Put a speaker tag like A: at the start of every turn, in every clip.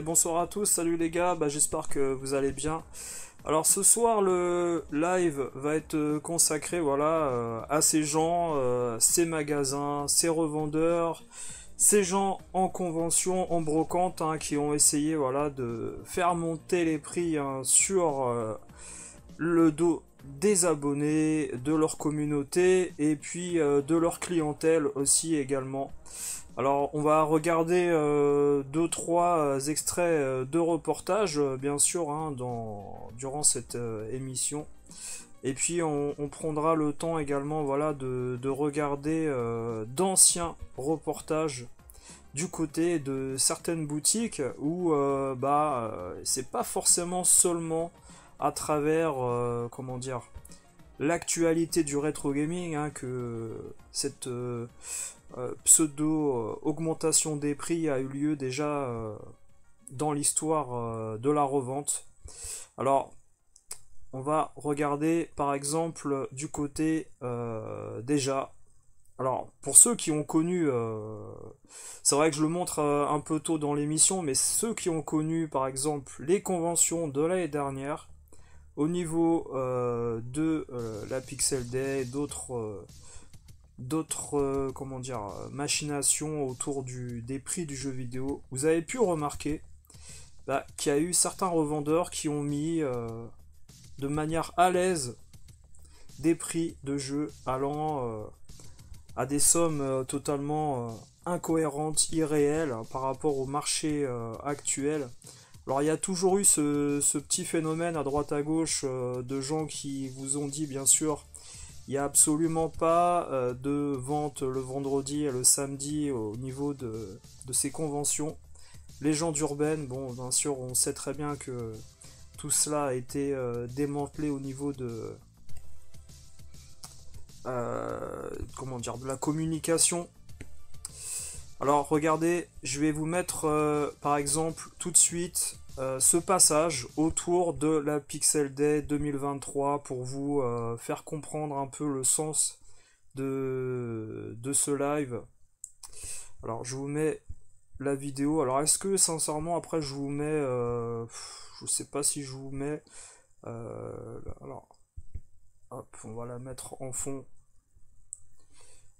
A: bonsoir à tous, salut les gars, j'espère que vous allez bien. Alors ce soir le live va être consacré voilà, à ces gens, ces magasins, ces revendeurs, ces gens en convention, en brocante qui ont essayé voilà, de faire monter les prix sur le dos des abonnés, de leur communauté et puis de leur clientèle aussi également. Alors, on va regarder deux, trois extraits de reportages, bien sûr, durant cette émission. Et puis, on prendra le temps également, voilà, de regarder d'anciens reportages du côté de certaines boutiques où, c'est pas forcément seulement à travers, comment dire, l'actualité du rétro gaming que cette pseudo augmentation des prix a eu lieu déjà dans l'histoire de la revente. Alors, on va regarder par exemple du côté déjà. Alors, pour ceux qui ont connu, c'est vrai que je le montre un peu tôt dans l'émission, mais ceux qui ont connu par exemple les conventions de l'année dernière, au niveau de la Pixel Day, d'autres comment dire, machinations autour des prix du jeu vidéo, vous avez pu remarquer qu'il y a eu certains revendeurs qui ont mis de manière à l'aise des prix de jeux allant à des sommes totalement incohérentes, irréelles par rapport au marché actuel. Alors il y a toujours eu ce petit phénomène à droite à gauche de gens qui vous ont dit bien sûr il n'y a absolument pas de vente le vendredi et le samedi au niveau de ces conventions. Légende urbaine, bon bien sûr on sait très bien que tout cela a été démantelé au niveau de comment dire, de la communication. Alors regardez, je vais vous mettre par exemple tout de suite ce passage autour de la Pixel Day 2023 pour vous faire comprendre un peu le sens de ce live. Alors je vous mets la vidéo. Alors est-ce que sincèrement après je vous mets je sais pas si je vous mets alors hop, on va la mettre en fond.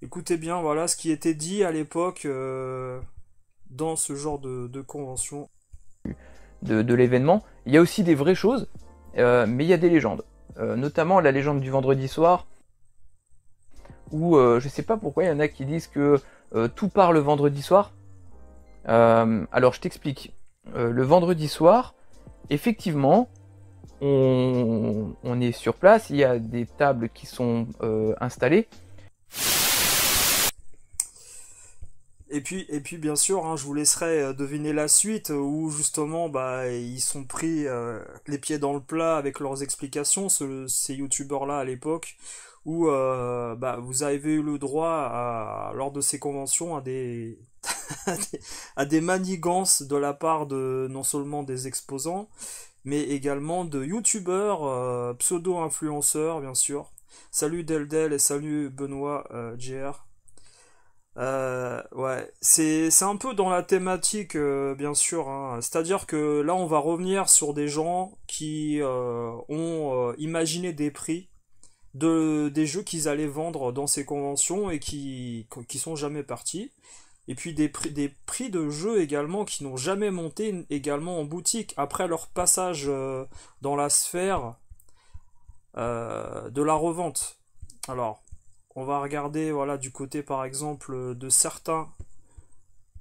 A: Écoutez bien, voilà ce qui était dit à l'époque dans ce genre de convention.
B: De l'événement. Il y a aussi des vraies choses, mais il y a des légendes. Notamment la légende du vendredi soir, où je sais pas pourquoi il y en a qui disent que tout part le vendredi soir. Alors je t'explique. Le vendredi soir, effectivement, on est sur place, il y a des tables qui sont installées.
A: Et puis bien sûr, je vous laisserai deviner la suite où justement ils sont pris les pieds dans le plat avec leurs explications, ces youtubeurs-là à l'époque, où vous avez eu le droit lors de ces conventions à des à des manigances de la part de non seulement des exposants, mais également de youtubeurs, pseudo-influenceurs bien sûr. Salut Deldel et salut Benoît JR. Ouais, c'est un peu dans la thématique, bien sûr. C'est-à-dire que là, on va revenir sur des gens qui ont imaginé des prix des jeux qu'ils allaient vendre dans ces conventions et qui sont jamais partis. Et puis des prix de jeux également qui n'ont jamais monté également en boutique après leur passage dans la sphère de la revente. Alors, on va regarder voilà, du côté par exemple de certains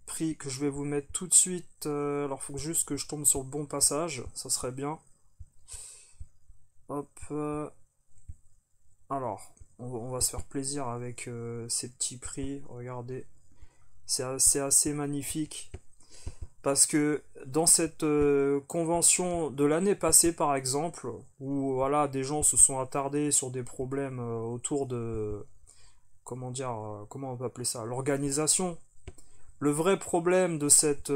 A: prix que je vais vous mettre tout de suite. Alors il faut juste que je tombe sur le bon passage, ça serait bien. Hop. Alors, on va se faire plaisir avec ces petits prix. Regardez, c'est assez magnifique. Parce que dans cette convention de l'année passée par exemple, où voilà, des gens se sont attardés sur des problèmes autour de comment dire, comment on va appeler ça, l'organisation. Le vrai problème de cette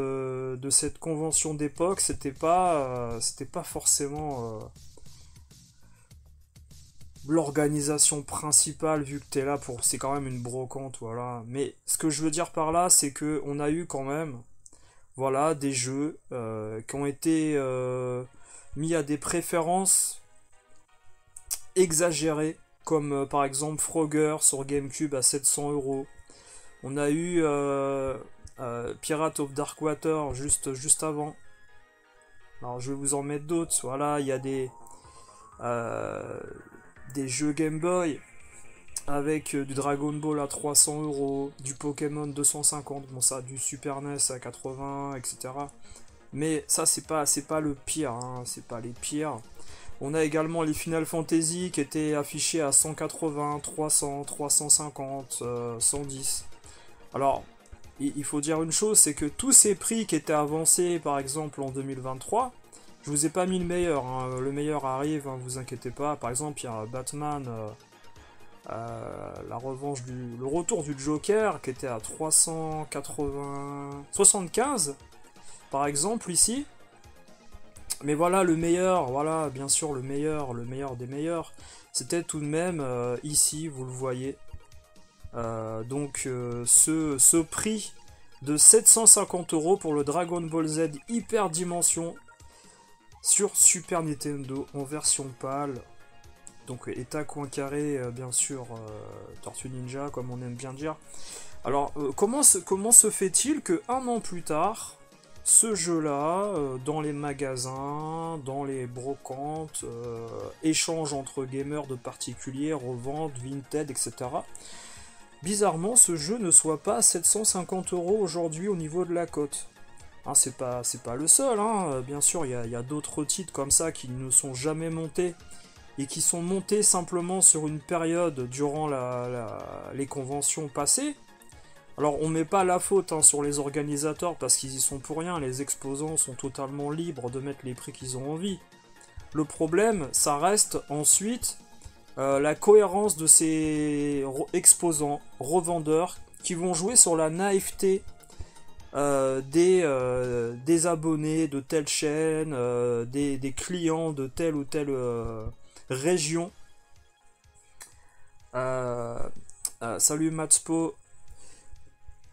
A: convention d'époque, c'était pas forcément l'organisation principale, vu que t'es là pour, c'est quand même une brocante, voilà. Mais ce que je veux dire par là, c'est que on a eu quand même, voilà, des jeux qui ont été mis à des préférences exagérées, comme par exemple Frogger sur GameCube à 700 euros. On a eu Pirate of Darkwater juste avant. Alors je vais vous en mettre d'autres. Voilà, il y a des jeux Game Boy avec du Dragon Ball à 300 euros, du Pokémon 250, bon ça, du Super NES à 80, etc. Mais ça c'est pas le pire, hein, c'est pas les pires. On a également les Final Fantasy qui étaient affichés à 180, 300, 350, 110. Alors, il faut dire une chose, c'est que tous ces prix qui étaient avancés, par exemple en 2023, je vous ai pas mis le meilleur, hein. Le meilleur arrive, hein, vous inquiétez pas. Par exemple, il y a Batman, la revanche le retour du Joker qui était à 375, par exemple ici. Mais voilà, le meilleur, voilà, bien sûr le meilleur des meilleurs, c'était tout de même ici, vous le voyez. Ce prix de 750 euros pour le Dragon Ball Z Hyper Dimension sur Super Nintendo en version PAL. Donc état coin carré, bien sûr, Tortue Ninja, comme on aime bien dire. Alors, comment se fait-il que un an plus tard, ce jeu-là, dans les magasins, dans les brocantes, échanges entre gamers de particuliers, revente, Vinted, etc. Bizarrement, ce jeu ne soit pas à 750 euros aujourd'hui au niveau de la cote. Hein, c'est pas le seul, hein. Bien sûr, il y a d'autres titres comme ça qui ne sont jamais montés et qui sont montés simplement sur une période durant les conventions passées. Alors on met pas la faute, hein, sur les organisateurs parce qu'ils y sont pour rien, les exposants sont totalement libres de mettre les prix qu'ils ont envie. Le problème, ça reste ensuite la cohérence de ces exposants, revendeurs, qui vont jouer sur la naïveté des abonnés de telle chaîne, des clients de telle ou telle région. Salut Matspo.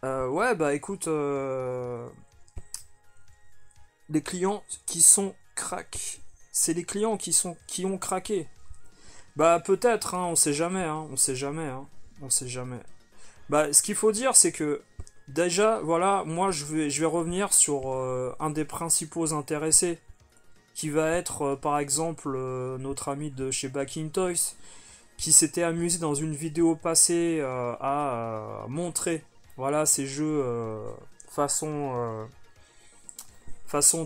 A: Ouais, bah écoute, les clients qui sont crack, c'est les clients qui ont craqué. Bah peut-être, hein, on sait jamais, hein, on sait jamais, hein, on sait jamais. Bah ce qu'il faut dire, c'est que déjà, voilà, moi je vais revenir sur un des principaux intéressés, qui va être par exemple notre ami de chez Back in Toys, qui s'était amusé dans une vidéo passée à montrer, voilà, ces jeux façon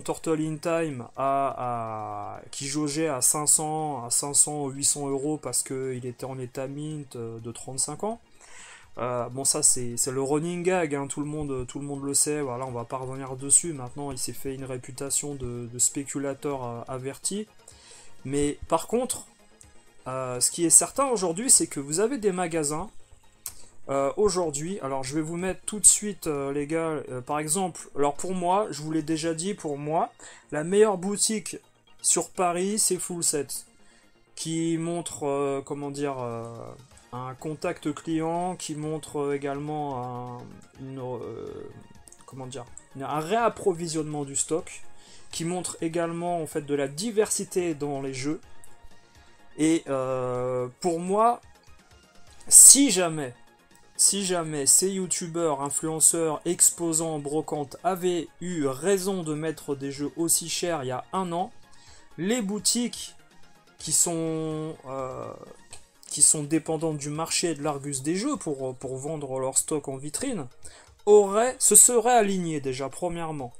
A: Turtle in Time qui jaugeait à 500 ou 800 euros parce qu'il était en état mint de 35 ans. Bon, ça c'est le running gag, hein, tout le monde le sait, voilà, on va pas revenir dessus. Maintenant il s'est fait une réputation de spéculateur averti. Mais par contre, ce qui est certain aujourd'hui, c'est que vous avez des magasins aujourd'hui. Alors je vais vous mettre tout de suite, les gars, par exemple, alors pour moi, je vous l'ai déjà dit, pour moi, la meilleure boutique sur Paris, c'est Full Set, qui montre, comment dire, un contact client, qui montre également comment dire, un réapprovisionnement du stock, qui montre également en fait de la diversité dans les jeux. Et pour moi, si jamais ces youtubeurs, influenceurs, exposants, brocantes avaient eu raison de mettre des jeux aussi chers il y a un an, les boutiques qui sont dépendantes du marché et de l'Argus des jeux pour vendre leur stock en vitrine, se seraient alignées déjà, premièrement.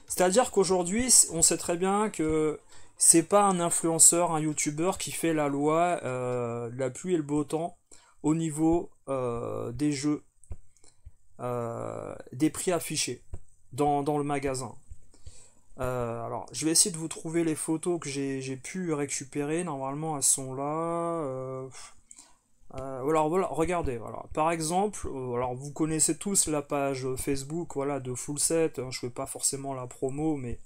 A: C'est-à-dire qu'aujourd'hui, on sait très bien que c'est pas un influenceur, un youtubeur qui fait la loi, la pluie et le beau temps au niveau des jeux, des prix affichés dans le magasin. Alors, je vais essayer de vous trouver les photos que j'ai pu récupérer. Normalement, elles sont là. Alors, voilà, regardez. Voilà. Par exemple, alors vous connaissez tous la page Facebook, voilà, de Full Set. Hein, je fais pas forcément la promo, mais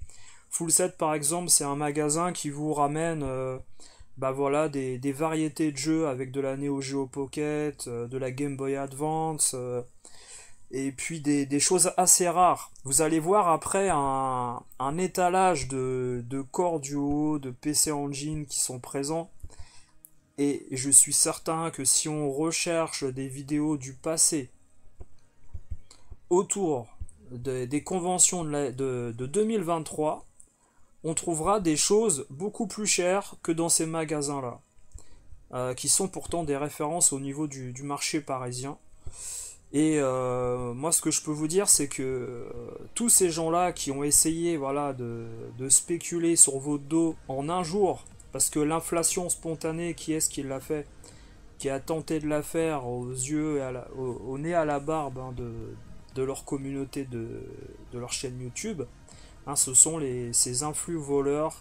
A: Full Set, par exemple, c'est un magasin qui vous ramène bah voilà, des variétés de jeux avec de la Neo Geo Pocket, de la Game Boy Advance, et puis des choses assez rares. Vous allez voir après un étalage de corps duo, de PC Engine qui sont présents. Et je suis certain que si on recherche des vidéos du passé autour des conventions de 2023, on trouvera des choses beaucoup plus chères que dans ces magasins-là, qui sont pourtant des références au niveau du marché parisien. Et moi, ce que je peux vous dire, c'est que tous ces gens-là qui ont essayé, voilà, de spéculer sur votre dos en un jour, parce que l'inflation spontanée, qui est-ce qui l'a fait, qui a tenté de la faire aux yeux, et au nez à la barbe, hein, de leur communauté, de leur chaîne YouTube, hein, ce sont ces influx voleurs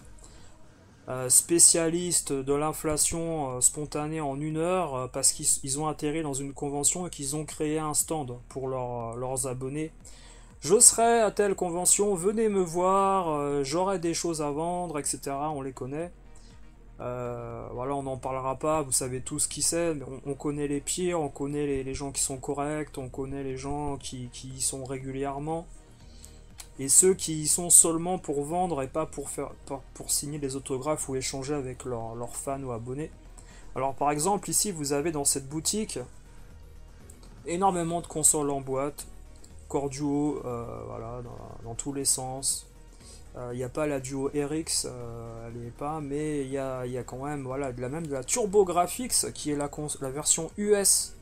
A: spécialistes de l'inflation spontanée en une heure, parce qu'ils ont atterri dans une convention et qu'ils ont créé un stand pour leurs abonnés. Je serai à telle convention, venez me voir, j'aurai des choses à vendre, etc. On les connaît. Voilà, on n'en parlera pas, vous savez tous qui c'est, mais on connaît les pires, on connaît les gens qui sont corrects, on connaît les gens qui y sont régulièrement. Et ceux qui y sont seulement pour vendre et pas pour signer des autographes ou échanger avec leurs fans ou abonnés. Alors par exemple ici vous avez dans cette boutique énormément de consoles en boîte, corps duo, voilà, dans tous les sens. Il n'y a pas la duo RX, elle n'y est pas, mais il y a quand même, voilà, même de la TurboGrafx qui est la version US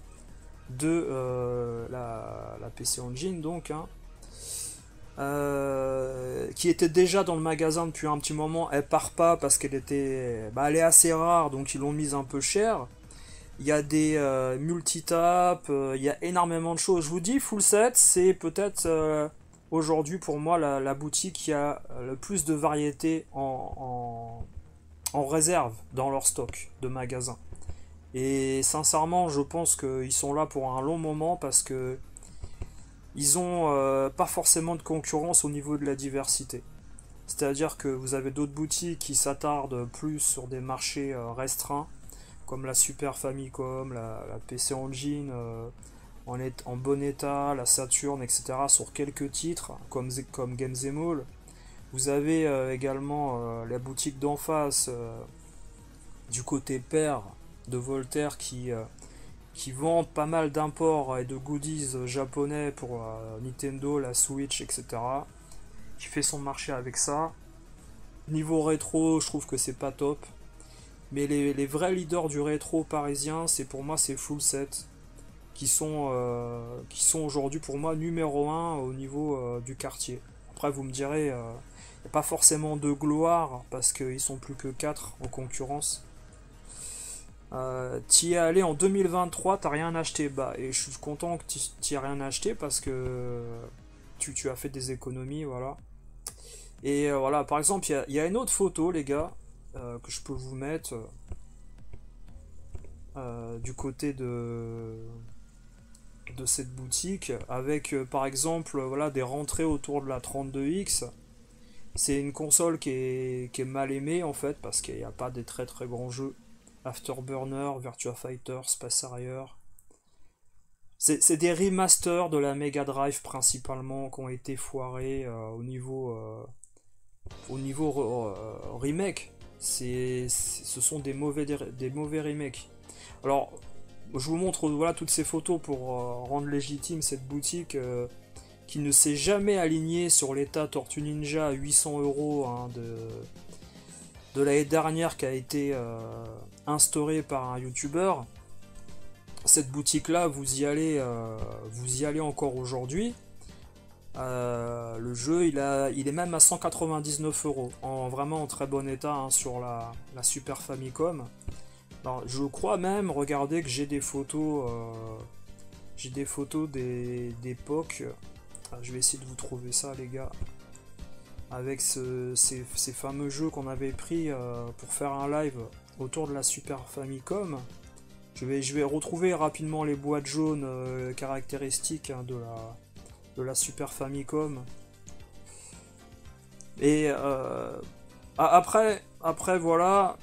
A: de la PC Engine, donc, hein. Qui était déjà dans le magasin depuis un petit moment. Elle part pas parce qu'elle était, elle est assez rare, donc ils l'ont mise un peu cher. Il y a des multitap, il y a énormément de choses. Je vous dis, Full Set, c'est peut-être aujourd'hui pour moi la boutique qui a le plus de variété en réserve dans leur stock de magasins. Et sincèrement, je pense qu'ils sont là pour un long moment parce que ils ont pas forcément de concurrence au niveau de la diversité. C'est-à-dire que vous avez d'autres boutiques qui s'attardent plus sur des marchés restreints, comme la Super Famicom, la PC Engine en bon état, la Saturn, etc. sur quelques titres, comme Games Mall. Vous avez également la boutique d'en face, du côté père de Voltaire, qui vend pas mal d'imports et de goodies japonais pour Nintendo, la Switch, etc. Qui fait son marché avec ça. Niveau rétro, je trouve que c'est pas top. Mais les vrais leaders du rétro parisien, pour moi, c'est Full Set. Qui sont aujourd'hui pour moi numéro 1 au niveau du quartier. Après, vous me direz, il n'y a pas forcément de gloire parce qu'ils sont plus que 4 en concurrence. T'y es allé en 2023, t'as rien acheté. Et je suis content que t'y aies rien acheté parce que tu as fait des économies, voilà. Et voilà, par exemple, il y a une autre photo, les gars, que je peux vous mettre du côté de cette boutique, avec par exemple, voilà, des rentrées autour de la 32X. C'est une console qui est mal aimée en fait, parce qu'il n'y a pas des très très grands jeux. Afterburner, Virtua Fighter, Space Harrier. C'est des remasters de la Mega Drive principalement qui ont été foirés au niveau remake. Ce sont des mauvais remakes. Alors, je vous montre, voilà, toutes ces photos pour rendre légitime cette boutique qui ne s'est jamais alignée sur l'état Tortue Ninja à 800 €, hein, de l'année dernière, qui a été instauré par un youtubeur. Cette boutique là, vous y allez encore aujourd'hui. Le jeu il est même à 199 €, vraiment en très bon état, hein, sur la Super Famicom. Alors, je crois même, regardez, que j'ai des photos d'époque. Je vais essayer de vous trouver ça, les gars, avec ces fameux jeux qu'on avait pris pour faire un live autour de la Super Famicom. Je vais retrouver rapidement les boîtes jaunes caractéristiques, hein, de la Super Famicom. Et après voilà,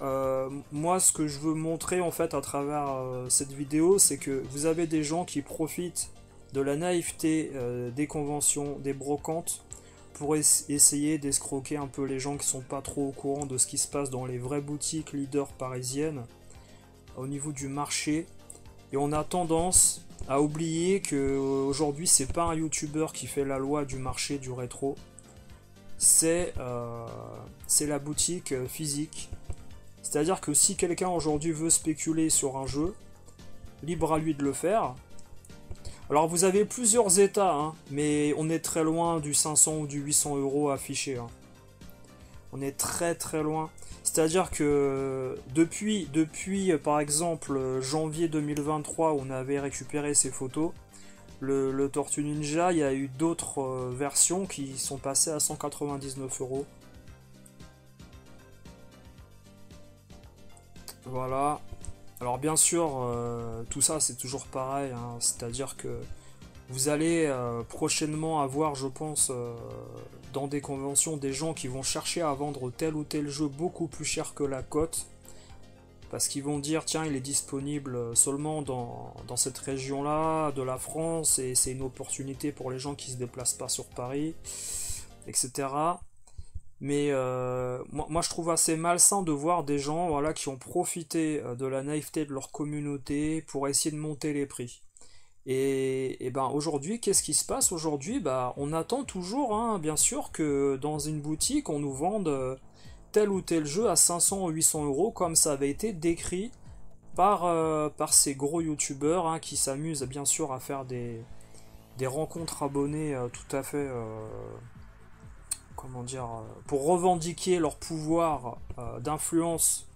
A: moi ce que je veux montrer en fait à travers cette vidéo, c'est que vous avez des gens qui profitent de la naïveté des conventions, des brocantes, pour essayer d'escroquer un peu les gens qui sont pas trop au courant de ce qui se passe dans les vraies boutiques leaders parisiennes au niveau du marché. Et on a tendance à oublier que aujourd'hui c'est pas un youtubeur qui fait la loi du marché du rétro, c'est la boutique physique. C'est-à-dire que si quelqu'un aujourd'hui veut spéculer sur un jeu, libre à lui de le faire. Alors vous avez plusieurs états, hein, mais on est très loin du 500 ou du 800 euros affiché. Hein. On est très très loin. C'est-à-dire que depuis par exemple janvier 2023 où on avait récupéré ces photos, le Tortue Ninja, il y a eu d'autres versions qui sont passées à 199 euros. Voilà. Alors bien sûr, tout ça c'est toujours pareil, hein, c'est-à-dire que vous allez prochainement avoir, je pense, dans des conventions, des gens qui vont chercher à vendre tel ou tel jeu beaucoup plus cher que la cote, parce qu'ils vont dire, tiens, il est disponible seulement dans cette région-là de la France, et c'est une opportunité pour les gens qui se déplacent pas sur Paris, etc. Mais moi je trouve assez malsain de voir des gens voilà, qui ont profité de la naïveté de leur communauté pour essayer de monter les prix. Et ben aujourd'hui, qu'est-ce qui se passe aujourd'hui? Bah, on attend toujours, hein, bien sûr, que dans une boutique, on nous vende tel ou tel jeu à 500 ou 800 euros, comme ça avait été décrit par ces gros youtubeurs hein, qui s'amusent bien sûr à faire des rencontres abonnés tout à fait, comment dire, pour revendiquer leur pouvoir d'influence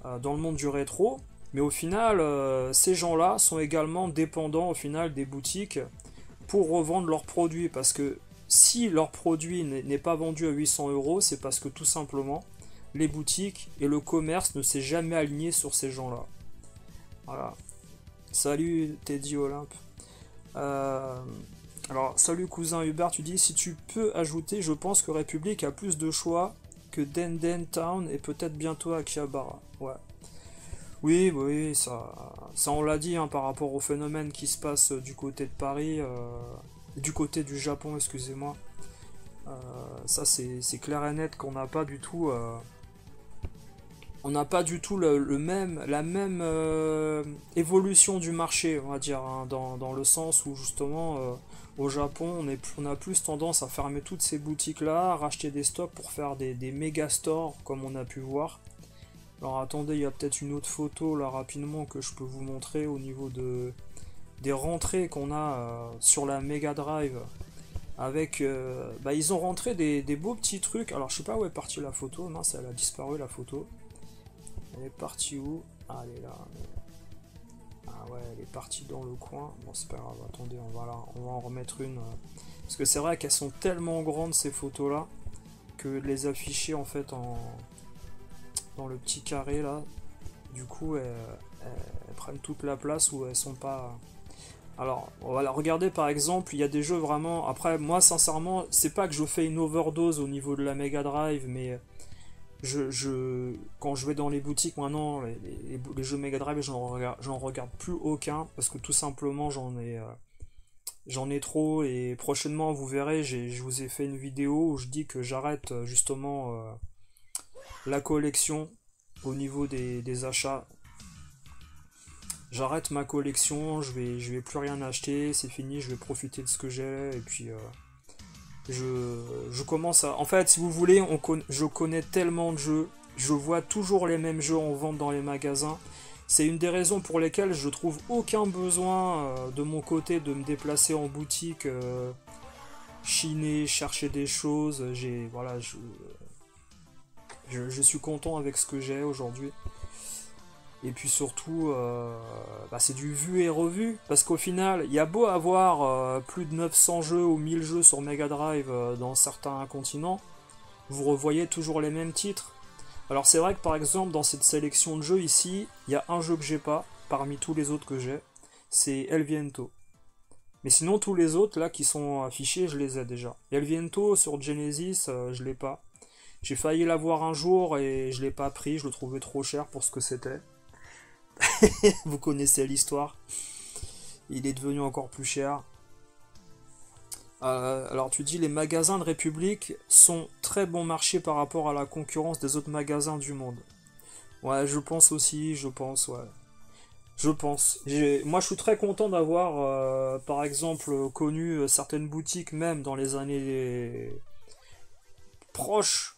A: dans le monde du rétro. Mais au final, ces gens-là sont également dépendants au final des boutiques pour revendre leurs produits. Parce que si leur produit n'est pas vendu à 800 euros, c'est parce que tout simplement, les boutiques et le commerce ne s'est jamais aligné sur ces gens-là. Voilà. Salut Teddy Olympe. Alors, salut cousin Hubert, tu dis, si tu peux ajouter, je pense que République a plus de choix que Denden Town et peut-être bientôt Akihabara. Ouais. Oui, oui, ça on l'a dit hein, par rapport au phénomène qui se passe du côté de Paris, du côté du Japon, excusez-moi. Ça c'est clair et net qu'on n'a pas du tout, on n'a pas du tout la même évolution du marché, on va dire, hein, dans le sens où justement au Japon on a plus tendance à fermer toutes ces boutiques-là, à racheter des stocks pour faire des méga stores comme on a pu voir. Alors attendez, il y a peut-être une autre photo là rapidement que je peux vous montrer au niveau des rentrées qu'on a sur la Mega Drive. Avec, bah, ils ont rentré des beaux petits trucs. Alors je sais pas où est partie la photo, mince elle a disparu la photo. Elle est partie où? Ah elle est là. Ah ouais elle est partie dans le coin. Bon c'est pas grave, attendez on va en remettre une. Parce que c'est vrai qu'elles sont tellement grandes ces photos là que de les afficher en fait dans le petit carré là, du coup elles prennent toute la place où elles sont pas. Alors voilà, regardez par exemple, il y a des jeux vraiment. Après moi sincèrement, c'est pas que je fais une overdose au niveau de la Mega Drive, mais quand je vais dans les boutiques maintenant, les jeux Mega Drive, j'en regarde plus aucun parce que tout simplement j'en ai trop et prochainement vous verrez, je vous ai fait une vidéo où je dis que j'arrête justement la collection au niveau des achats. J'arrête ma collection, je vais plus rien acheter, c'est fini, je vais profiter de ce que j'ai et puis je commence à. En fait, si vous voulez, je connais tellement de jeux, je vois toujours les mêmes jeux en vente dans les magasins. C'est une des raisons pour lesquelles je trouve aucun besoin de mon côté de me déplacer en boutique, chiner, chercher des choses. Voilà, je suis content avec ce que j'ai aujourd'hui. Et puis surtout, bah c'est du vu et revu. Parce qu'au final, il y a beau avoir plus de 900 jeux ou 1000 jeux sur Mega Drive dans certains continents, vous revoyez toujours les mêmes titres. Alors c'est vrai que par exemple, dans cette sélection de jeux ici, il y a un jeu que j'ai pas, parmi tous les autres que j'ai, c'est El Viento. Mais sinon, tous les autres là qui sont affichés, je les ai déjà. El Viento sur Genesis, je l'ai pas. J'ai failli l'avoir un jour et je l'ai pas pris, je le trouvais trop cher pour ce que c'était. Vous connaissez l'histoire. il est devenu encore plus cher. Alors tu dis les magasins de République sont très bon marché par rapport à la concurrence des autres magasins du monde. Ouais, je pense aussi, je pense, ouais. Je pense. Moi, je suis très content d'avoir, par exemple, connu certaines boutiques, même dans les années proches.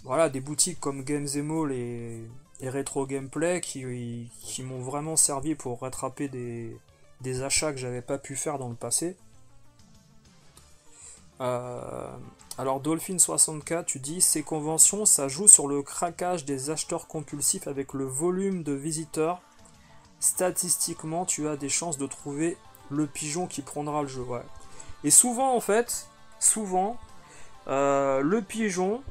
A: Voilà, des boutiques comme Games Mall et Retro Gameplay qui m'ont vraiment servi pour rattraper des achats que j'avais pas pu faire dans le passé. Euh, alors Dolphin 64, tu dis, ces conventions, ça joue sur le craquage des acheteurs compulsifs avec le volume de visiteurs. Statistiquement, tu as des chances de trouver le pigeon qui prendra le jeu. Ouais. Et souvent, en fait, souvent, le pigeon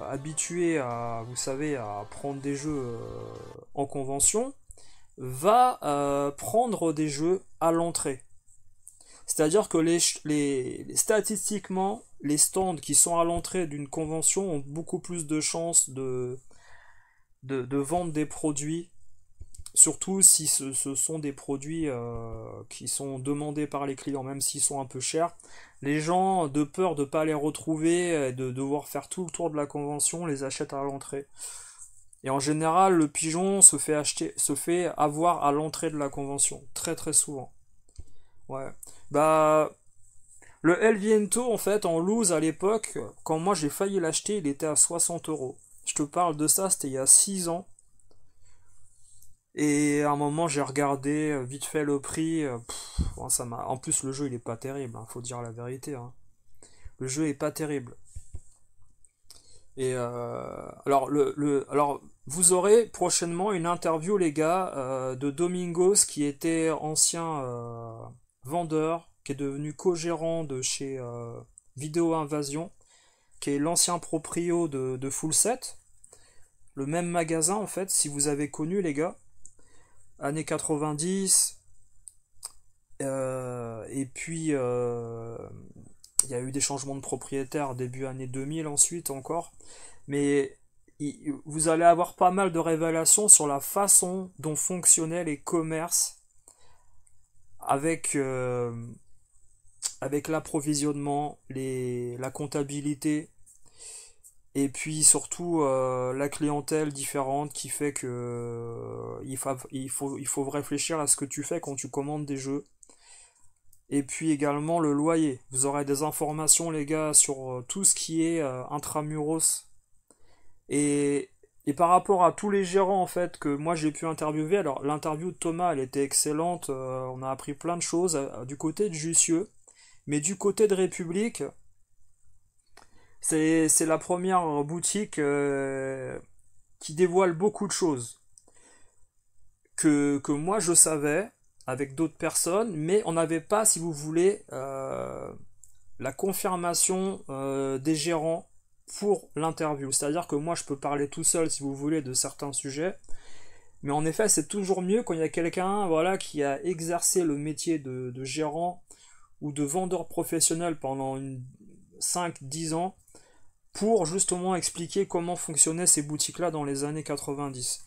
A: habitué à, vous savez, à prendre des jeux en convention, va prendre des jeux à l'entrée. C'est-à-dire que statistiquement, les stands qui sont à l'entrée d'une convention ont beaucoup plus de chances de vendre des produits, surtout si ce sont des produits qui sont demandés par les clients, même s'ils sont un peu chers. Les gens, de peur de ne pas les retrouver, et de devoir faire tout le tour de la convention, les achètent à l'entrée. Et en général, le pigeon se fait avoir à l'entrée de la convention, très très souvent. Ouais. Bah, le El Viento, en fait, en loose à l'époque, quand moi j'ai failli l'acheter, il était à 60 euros. Je te parle de ça, c'était il y a 6 ans. Et à un moment, j'ai regardé vite fait le prix. Bon, ça m'a. En plus, le jeu, il est pas terrible, hein, faut dire la vérité. Hein. Le jeu est pas terrible. Et alors, vous aurez prochainement une interview, les gars, de Domingos, qui était ancien vendeur, qui est devenu co-gérant de chez Vidéo Invasion, qui est l'ancien proprio de Full Set. Le même magasin, en fait, si vous avez connu, les gars. Années 90, et puis il y a eu des changements de propriétaire début années 2000 ensuite encore, mais vous allez avoir pas mal de révélations sur la façon dont fonctionnaient les commerces avec, avec l'approvisionnement, la comptabilité, et puis surtout la clientèle différente qui fait que il faut réfléchir à ce que tu fais quand tu commandes des jeux. Et puis également le loyer. Vous aurez des informations, les gars, sur tout ce qui est intramuros. Et, et par rapport à tous les gérants en fait que moi j'ai pu interviewer, alors l'interview de Thomas elle était excellente, on a appris plein de choses du côté de Jussieu, mais du côté de République, c'est la première boutique qui dévoile beaucoup de choses que moi je savais avec d'autres personnes, mais on n'avait pas, si vous voulez, la confirmation des gérants pour l'interview. C'est-à-dire que moi je peux parler tout seul, si vous voulez, de certains sujets, mais en effet c'est toujours mieux quand il y a quelqu'un voilà, qui a exercé le métier de gérant ou de vendeur professionnel pendant 5-10 ans pour justement expliquer comment fonctionnaient ces boutiques-là dans les années 90.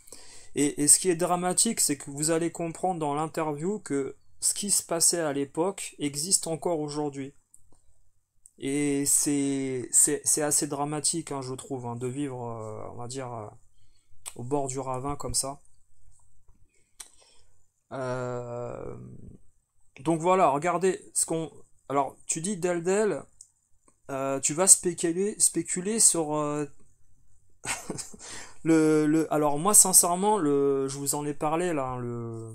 A: Et ce qui est dramatique, c'est que vous allez comprendre dans l'interview que ce qui se passait à l'époque existe encore aujourd'hui. Et c'est assez dramatique, hein, je trouve, hein, de vivre, on va dire, au bord du ravin comme ça. Euh, donc voilà, regardez ce qu'on... Alors, tu dis Deldel, tu vas spéculer sur alors moi sincèrement je vous en ai parlé là hein,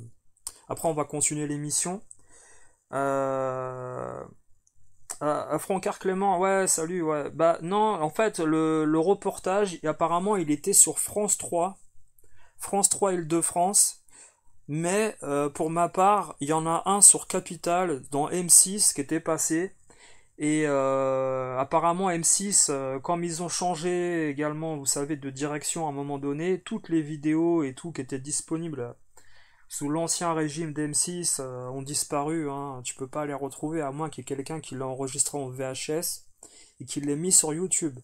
A: après on va continuer l'émission. euh... Franck Clément, ouais, salut, ouais. Bah non, en fait, le reportage, apparemment, il était sur France 3 Île-de-France, mais pour ma part, il y en a un sur Capital, dans M6, qui était passé, et apparemment M6, comme ils ont changé également, vous savez, de direction à un moment donné, toutes les vidéos et tout qui étaient disponibles sous l'ancien régime d'M6 ont disparu. Hein. Tu peux pas les retrouver à moins qu'il y ait quelqu'un qui l'a enregistré en VHS et qui l'ait mis sur YouTube.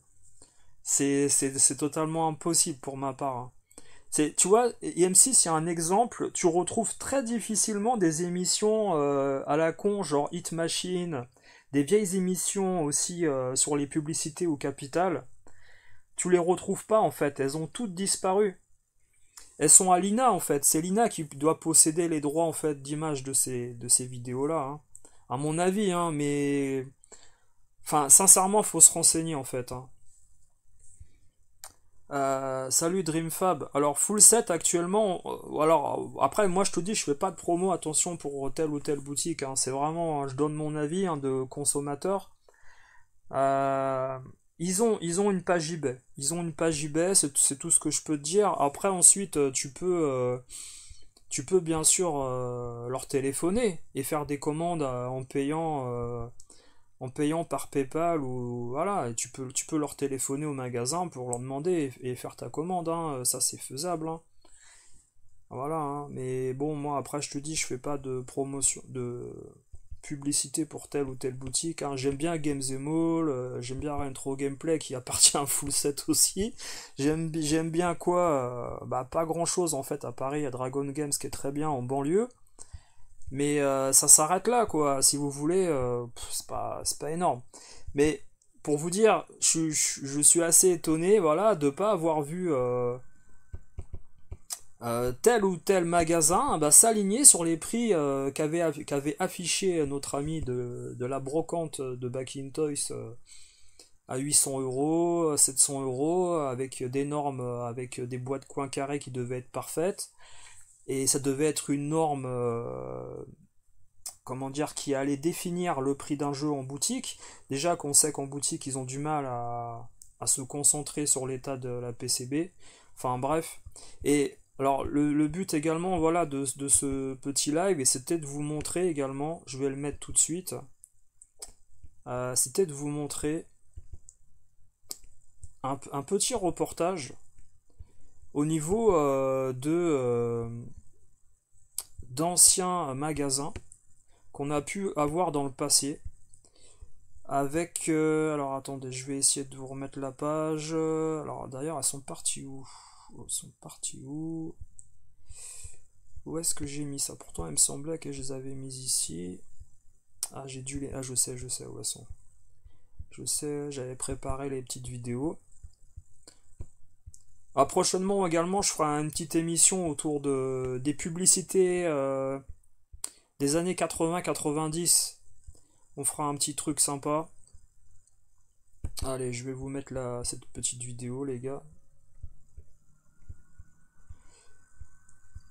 A: C'est totalement impossible pour ma part. Hein. Tu vois, IM6, il y a un exemple, tu retrouves très difficilement des émissions à la con, genre Hit Machine, des vieilles émissions aussi sur les publicités ou Capital. Tu les retrouves pas en fait, elles ont toutes disparu. Elles sont à l'INA en fait, c'est l'INA qui doit posséder les droits en fait d'image de ces vidéos-là, hein. À mon avis, hein, mais... Enfin, sincèrement, faut se renseigner en fait, hein. Salut DreamFab. Alors full set actuellement. Alors après moi je te dis je fais pas de promo attention pour telle ou telle boutique, hein. C'est vraiment je donne mon avis hein, de consommateur. Euh, ils ont une page eBay. Ils ont une page eBay, c'est tout ce que je peux te dire. Après ensuite tu peux bien sûr leur téléphoner et faire des commandes en payant par PayPal ou voilà, et tu peux leur téléphoner au magasin pour leur demander et faire ta commande, hein, ça c'est faisable, hein. Voilà, hein. Mais bon, moi après je te dis, je fais pas de promotion, de publicité pour telle ou telle boutique, hein. J'aime bien Games Mall, j'aime bien Retro Gameplay qui appartient à Full Set aussi. J'aime bien quoi, bah pas grand chose en fait à Paris, il y a Dragon Games qui est très bien en banlieue. Mais ça s'arrête là, quoi. Si vous voulez, c'est pas énorme. Mais pour vous dire, je suis assez étonné, voilà, de pas avoir vu tel ou tel magasin bah, s'aligner sur les prix qu'avait affiché notre ami de la brocante de Back in Toys à 800 euros, 700 euros, avec des normes, avec des boîtes coin carré qui devaient être parfaites. Et ça devait être une norme, comment dire, qui allait définir le prix d'un jeu en boutique. Déjà qu'on sait qu'en boutique, ils ont du mal à se concentrer sur l'état de la PCB. Enfin bref. Et alors le but également, voilà, de ce petit live, et c'était de vous montrer également, je vais le mettre tout de suite, c'était de vous montrer un petit reportage au niveau d'anciens magasins qu'on a pu avoir dans le passé avec alors attendez, je vais essayer de vous remettre la page. Alors d'ailleurs elles sont parties où? Où est-ce que j'ai mis ça? Pourtant il me semblait que je les avais mis ici. Ah j'ai dû les... Ah je sais où elles sont. Je sais, j'avais préparé les petites vidéos. Ah, prochainement également, je ferai une petite émission autour des publicités des années 80-90. On fera un petit truc sympa. Allez, je vais vous mettre cette petite vidéo, les gars.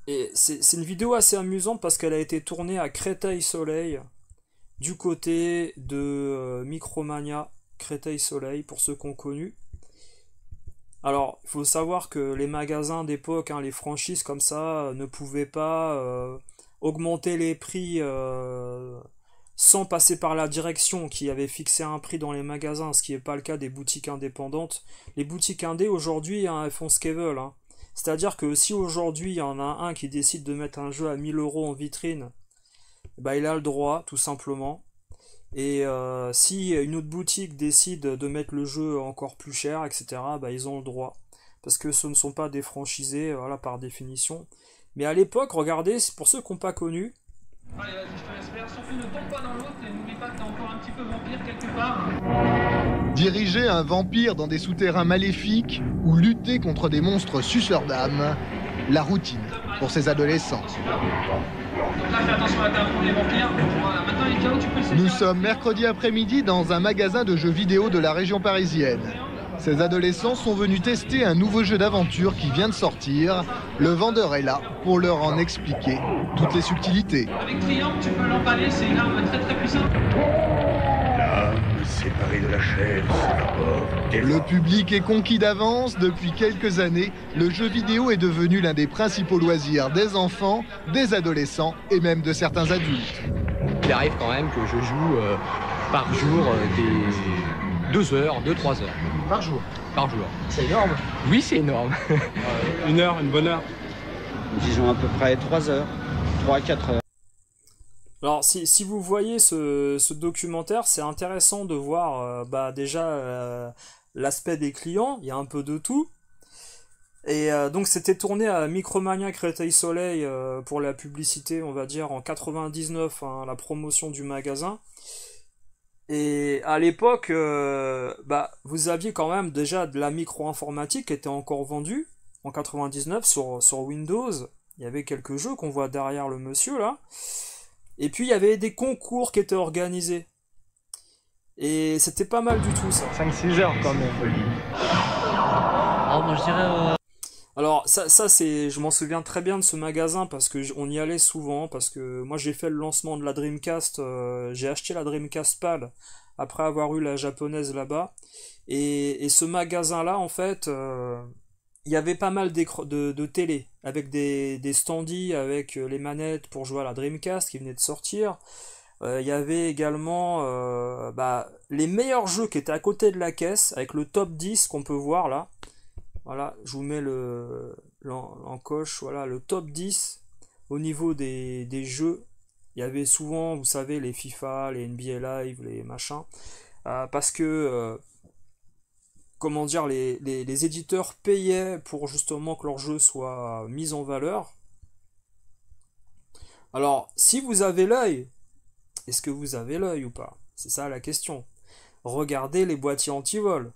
A: Et c'est une vidéo assez amusante parce qu'elle a été tournée à Créteil-Soleil, du côté de Micromania, Créteil-Soleil, pour ceux qu'on connu. Alors, il faut savoir que les magasins d'époque, hein, les franchises comme ça, ne pouvaient pas augmenter les prix sans passer par la direction qui avait fixé un prix dans les magasins, ce qui n'est pas le cas des boutiques indépendantes. Les boutiques indées, aujourd'hui, hein, elles font ce qu'elles veulent, hein. C'est-à-dire que si aujourd'hui, il y en a un qui décide de mettre un jeu à 1000 euros en vitrine, bah, il a le droit, tout simplement. Et si une autre boutique décide de mettre le jeu encore plus cher, etc., bah, ils ont le droit. Parce que ce ne sont pas des franchisés, voilà, par définition. Mais à l'époque, regardez, pour ceux qui n'ont pas connu...
C: Allez, vas-y, je te laisse faire. Surtout, ne tombe pas dans l'autre et n'oublie pas que t'es encore un petit peu vampire quelque part.
D: Diriger un vampire dans des souterrains maléfiques ou lutter contre des monstres suceurs d'âme, la routine pour ces adolescents.
C: Donc là, fais attention à ta pour les vampires. Voilà, maintenant les chaos, tu peux le
D: Nous sommes mercredi après-midi dans un magasin de jeux vidéo de la région parisienne. Ces adolescents sont venus tester un nouveau jeu d'aventure qui vient de sortir. Le vendeur est là pour leur en expliquer toutes les subtilités.
C: Avec Triangle, tu peux l'emballer, c'est une arme très très puissante.
E: L'âme séparée de la chair se rapporte.
D: Le public est conquis d'avance. Depuis quelques années, le jeu vidéo est devenu l'un des principaux loisirs des enfants, des adolescents et même de certains adultes.
F: Il arrive quand même que je joue par jour des 2 heures, 2-3 heures.
G: Par jour.
F: Par jour.
G: C'est énorme.
F: Oui, c'est énorme.
G: Une heure, une bonne heure.
H: Disons à peu près 3 heures, 3 à 4 heures.
A: Alors, si vous voyez ce documentaire, c'est intéressant de voir bah, déjà l'aspect des clients, il y a un peu de tout. Et donc c'était tourné à Micromania Créteil Soleil pour la publicité, on va dire, en 99, hein, la promotion du magasin. Et à l'époque, vous aviez quand même déjà de la micro-informatique qui était encore vendue en 99 sur Windows. Il y avait quelques jeux qu'on voit derrière le monsieur là. Et puis il y avait des concours qui étaient organisés. Et c'était pas mal du tout ça.
I: 5-6 heures quand même.
C: Alors moi je dirais...
A: Alors ça c'est, je m'en souviens très bien de ce magasin parce que on y allait souvent, parce que moi j'ai fait le lancement de la Dreamcast, j'ai acheté la Dreamcast PAL après avoir eu la japonaise là-bas, et ce magasin là en fait, il y avait pas mal de télé avec des standees avec les manettes pour jouer à la Dreamcast qui venait de sortir. Il y avait également les meilleurs jeux qui étaient à côté de la caisse avec le top 10 qu'on peut voir là. Voilà, je vous mets l'encoche, voilà, le top 10 au niveau des jeux. Il y avait souvent, vous savez, les FIFA, les NBA Live, les machins. Parce que, comment dire, les éditeurs payaient pour justement que leurs jeux soient mis en valeur. Alors, si vous avez l'œil, est-ce que vous avez l'œil ou pas? C'est ça la question. Regardez les boîtiers anti-vol.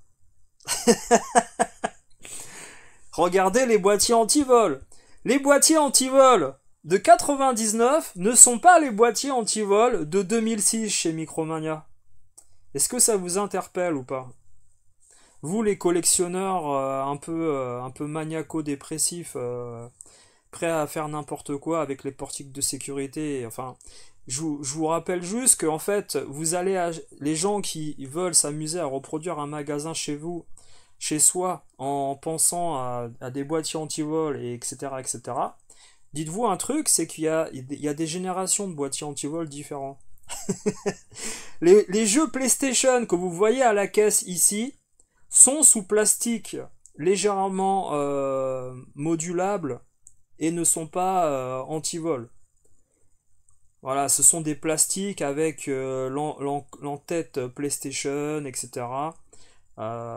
A: Regardez les boîtiers anti-vol. Les boîtiers anti-vol de 99 ne sont pas les boîtiers anti-vol de 2006 chez Micromania. Est-ce que ça vous interpelle ou pas? Vous, les collectionneurs un peu maniaco-dépressifs, prêts à faire n'importe quoi avec les portiques de sécurité, enfin, je vous rappelle juste que en fait, les gens qui veulent s'amuser à reproduire un magasin chez soi, en pensant à des boîtiers anti-vol, et etc., etc., dites-vous un truc, c'est qu'il y a des générations de boîtiers anti-vol différents. Les jeux PlayStation que vous voyez à la caisse ici sont sous plastique légèrement modulable et ne sont pas anti-vol. Voilà, ce sont des plastiques avec l'entête PlayStation, etc.,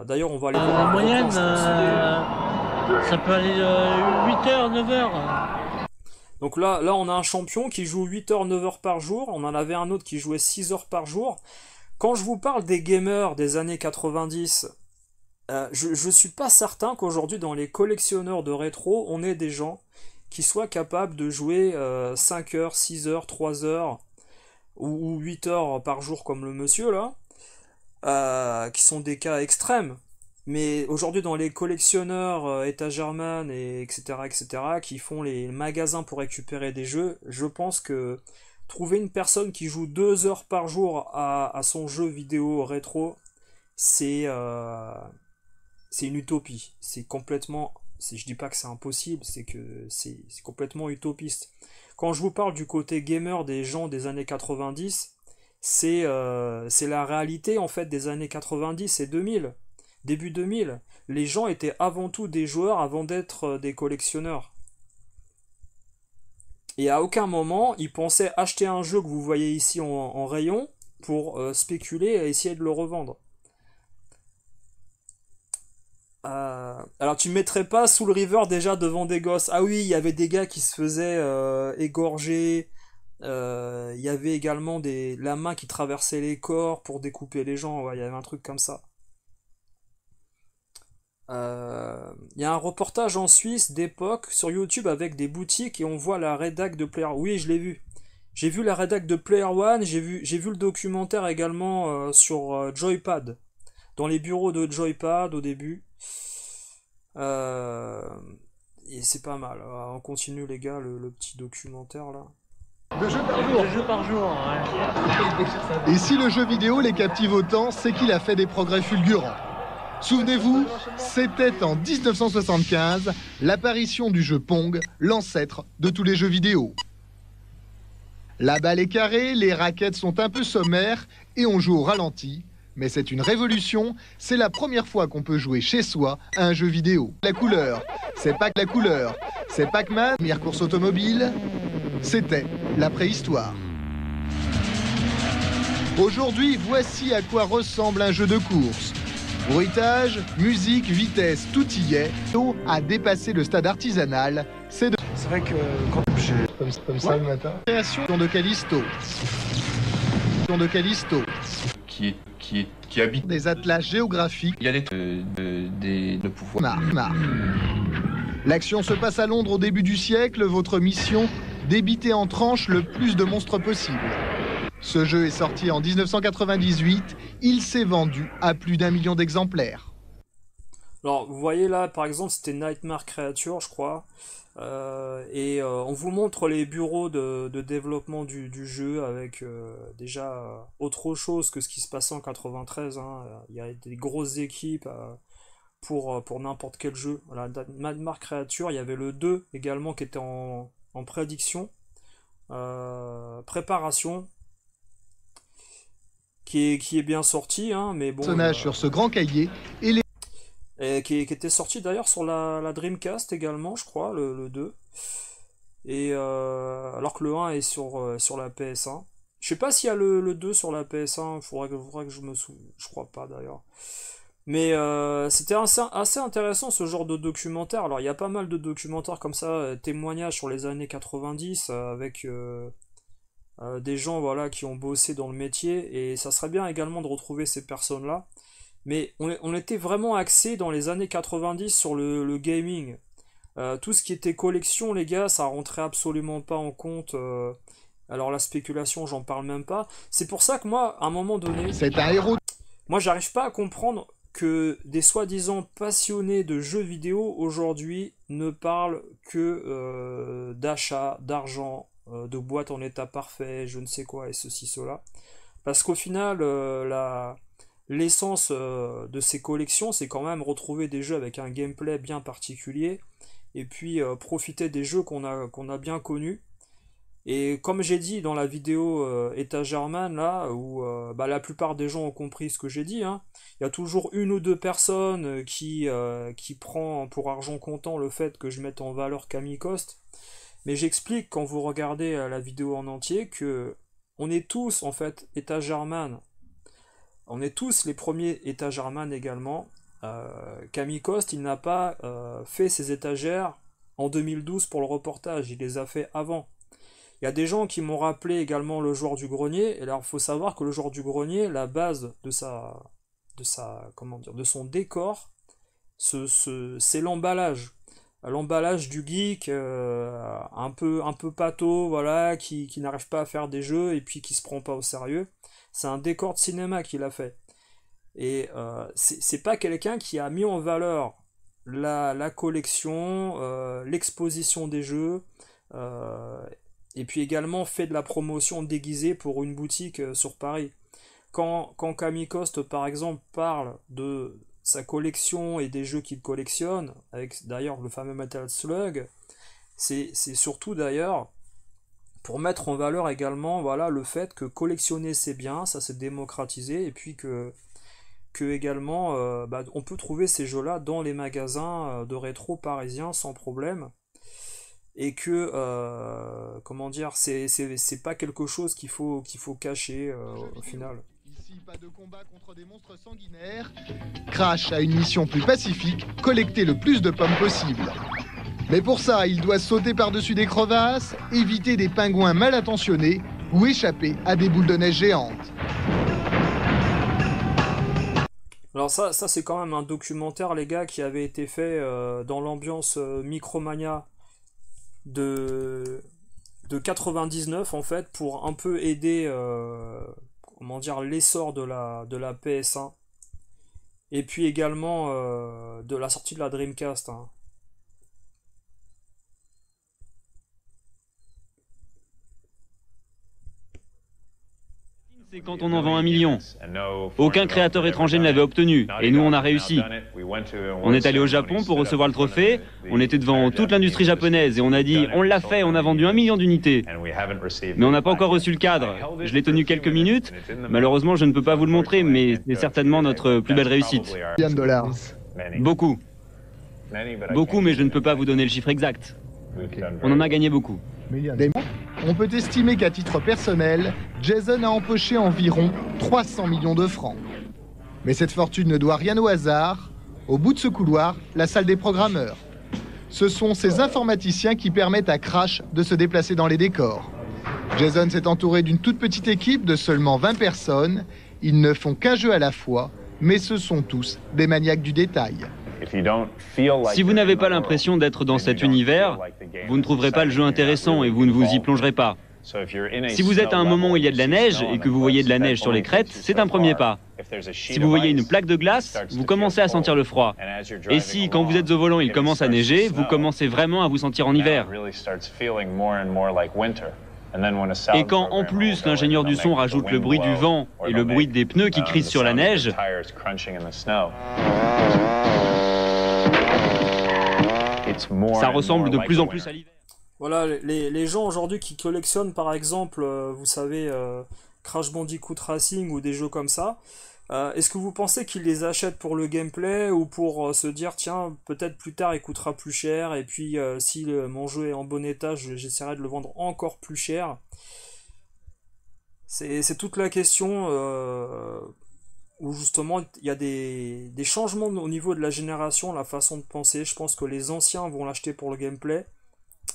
A: d'ailleurs, on va aller voir.
C: En moyenne, ça peut aller 8h, 9h.
A: Donc là, on a un champion qui joue 8h, 9h par jour. On en avait un autre qui jouait 6h par jour. Quand je vous parle des gamers des années 90, je suis pas certain qu'aujourd'hui, dans les collectionneurs de rétro, on ait des gens qui soient capables de jouer 5h, 6h, 3h ou 8h par jour comme le monsieur là. Qui sont des cas extrêmes, mais aujourd'hui dans les collectionneurs Étagerman et etc., qui font les magasins pour récupérer des jeux, je pense que trouver une personne qui joue 2 heures par jour à son jeu vidéo rétro, c'est une utopie. C'est complètement, je dis pas que c'est impossible, c'est que c'est complètement utopiste. Quand je vous parle du côté gamer des gens des années 90, c'est la réalité en fait des années 90 et 2000, début 2000. Les gens étaient avant tout des joueurs avant d'être des collectionneurs. Et à aucun moment ils pensaient acheter un jeu que vous voyez ici en rayon pour spéculer et essayer de le revendre. Alors tu mettrais pas Soul River déjà devant des gosses? Ah oui, il y avait des gars qui se faisaient égorger. Il y avait également la main qui traversait les corps pour découper les gens. Ouais, il y avait un truc comme ça. Il y a un reportage en Suisse d'époque sur YouTube avec des boutiques et on voit la rédac de Player. Oui, je l'ai vu. J'ai vu la rédac de Player One. J'ai vu le documentaire également sur Joypad, dans les bureaux de Joypad au début. Et c'est pas mal. On continue les gars le petit documentaire là.
I: 2 jeux par jour.
C: 2 jeux par jour, ouais.
D: Et si le jeu vidéo les captive autant, c'est qu'il a fait des progrès fulgurants. Souvenez-vous, c'était en 1975 l'apparition du jeu Pong, l'ancêtre de tous les jeux vidéo. La balle est carrée, les raquettes sont un peu sommaires et on joue au ralenti. Mais c'est une révolution, c'est la première fois qu'on peut jouer chez soi à un jeu vidéo. La couleur, c'est pas que la couleur, c'est Pac-Man, première course automobile, c'était la préhistoire. Aujourd'hui, voici à quoi ressemble un jeu de course. Bruitage, musique, vitesse, tout y est. L'eau a dépassé le stade artisanal. C'est
I: vrai que quand j'ai comme ça le matin.
D: Création de Callisto.
J: Qui habite
D: des atlas géographiques.
J: Il y a des pouvoirs.
D: L'action se passe à Londres au début du siècle. Votre mission, débiter en tranches le plus de monstres possible. Ce jeu est sorti en 1998. Il s'est vendu à plus d'1 million d'exemplaires.
A: Alors, vous voyez là, par exemple, c'était Nightmare Creature, je crois. On vous montre les bureaux de développement du jeu avec déjà autre chose que ce qui se passait en 93. Hein. Il y a des grosses équipes pour n'importe quel jeu. Voilà, Nightmare Creature, il y avait le 2 également qui était en prédiction, préparation, qui est bien sorti, hein, mais bon.
D: Personnage sur ce grand cahier et
A: qui était sorti d'ailleurs sur la Dreamcast également, je crois, le 2. Et alors que le 1 est sur la PS1. Je sais pas s'il y a le 2 sur la PS1, faudrait que je me souvienne. Je crois pas d'ailleurs. Mais c'était assez intéressant ce genre de documentaire. Alors il y a pas mal de documentaires comme ça, témoignages sur les années 90 avec des gens voilà, qui ont bossé dans le métier. Et ça serait bien également de retrouver ces personnes-là. Mais on était vraiment axé dans les années 90 sur le gaming. Tout ce qui était collection, les gars, ça rentrait absolument pas en compte. Alors la spéculation, j'en parle même pas. C'est pour ça que moi, à un moment donné...
D: C'est un héros.
A: Moi, j'arrive pas à comprendre que des soi-disant passionnés de jeux vidéo, aujourd'hui, ne parlent que d'achat, d'argent, de boîtes en état parfait, je ne sais quoi, et ceci, cela. Parce qu'au final, l'essence de ces collections, c'est quand même retrouver des jeux avec un gameplay bien particulier, et puis profiter des jeux qu'on a bien connus. Et comme j'ai dit dans la vidéo Étagerman, là, où la plupart des gens ont compris ce que j'ai dit, hein, il y a toujours une ou deux personnes qui prend pour argent comptant le fait que je mette en valeur Camikost. Mais j'explique quand vous regardez la vidéo en entier que on est tous en fait Étagerman. On est tous les premiers Étagerman également. Camikost, il n'a pas fait ses étagères en 2012 pour le reportage, il les a fait avant. Il y a des gens qui m'ont rappelé également le joueur du grenier, et alors il faut savoir que le joueur du grenier, la base de son décor, c'est l'emballage. L'emballage du geek, un peu pâteau, voilà, qui n'arrive pas à faire des jeux et puis qui se prend pas au sérieux. C'est un décor de cinéma qu'il a fait. Et c'est pas quelqu'un qui a mis en valeur la collection, l'exposition des jeux, et puis également fait de la promotion déguisée pour une boutique sur Paris. Quand Camikost, par exemple, parle de sa collection et des jeux qu'il collectionne, avec d'ailleurs le fameux Metal Slug, c'est surtout d'ailleurs pour mettre en valeur également voilà, le fait que collectionner c'est bien, ça s'est démocratisé, et puis que également on peut trouver ces jeux-là dans les magasins de rétro parisiens sans problème, et que comment dire, c'est pas quelque chose qu'il faut cacher au final.
D: Ici, pas de combat contre des monstres sanguinaires. Crash a une mission plus pacifique, collecter le plus de pommes possible. Mais pour ça, il doit sauter par-dessus des crevasses, éviter des pingouins mal intentionnés ou échapper à des boules de neige géantes.
A: Alors ça c'est quand même un documentaire, les gars, qui avait été fait dans l'ambiance Micromania de 99 en fait, pour un peu aider comment dire, l'essor de la PS1, et puis également de la sortie de la Dreamcast, hein.
K: C'est quand on en vend 1 million. Aucun créateur étranger ne l'avait obtenu, et nous on a réussi. On est allé au Japon pour recevoir le trophée, on était devant toute l'industrie japonaise et on a dit on l'a fait, on a vendu 1 million d'unités. Mais on n'a pas encore reçu le cadre. Je l'ai tenu quelques minutes, malheureusement je ne peux pas vous le montrer, mais c'est certainement notre plus belle réussite. Beaucoup. Beaucoup, mais je ne peux pas vous donner le chiffre exact. On en a gagné beaucoup.
D: On peut estimer qu'à titre personnel, Jason a empoché environ 300 millions de francs. Mais cette fortune ne doit rien au hasard. Au bout de ce couloir, la salle des programmeurs. Ce sont ces informaticiens qui permettent à Crash de se déplacer dans les décors. Jason s'est entouré d'une toute petite équipe de seulement 20 personnes. Ils ne font qu'un jeu à la fois, mais ce sont tous des maniaques du détail.
K: Si vous n'avez pas l'impression d'être dans cet univers, vous ne trouverez pas le jeu intéressant et vous ne vous y plongerez pas. Si vous êtes à un moment où il y a de la neige et que vous voyez de la neige sur les crêtes, c'est un premier pas. Si vous voyez une plaque de glace, vous commencez à sentir le froid. Et si, quand vous êtes au volant, il commence à neiger, vous commencez vraiment à vous sentir en hiver. Et quand, en plus, l'ingénieur du son rajoute le bruit du vent et le bruit des pneus qui crissent sur la neige, ça ressemble de plus en plus à l'hiver.
A: Voilà, les gens aujourd'hui qui collectionnent par exemple, vous savez, Crash Bandicoot Racing ou des jeux comme ça, est-ce que vous pensez qu'ils les achètent pour le gameplay ou pour se dire tiens, peut-être plus tard il coûtera plus cher et puis si mon jeu est en bon état, j'essaierai de le vendre encore plus cher? C'est toute la question où justement il y a des changements au niveau de la génération, la façon de penser. Je pense que les anciens vont l'acheter pour le gameplay.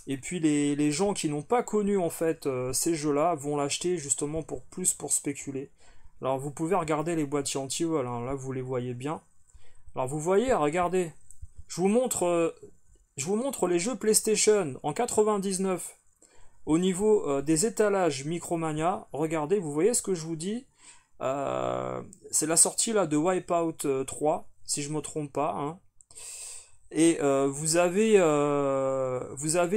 A: Et puis les gens qui n'ont pas connu en fait ces jeux-là vont l'acheter justement pour spéculer. Alors vous pouvez regarder les boîtiers anti-vol, hein, là vous les voyez bien. Alors vous voyez, regardez, je vous montre les jeux PlayStation en 99 au niveau des étalages Micromania. Regardez, vous voyez ce que je vous dis. C'est la sortie là de Wipeout 3, si je me trompe pas, hein. Et vous avez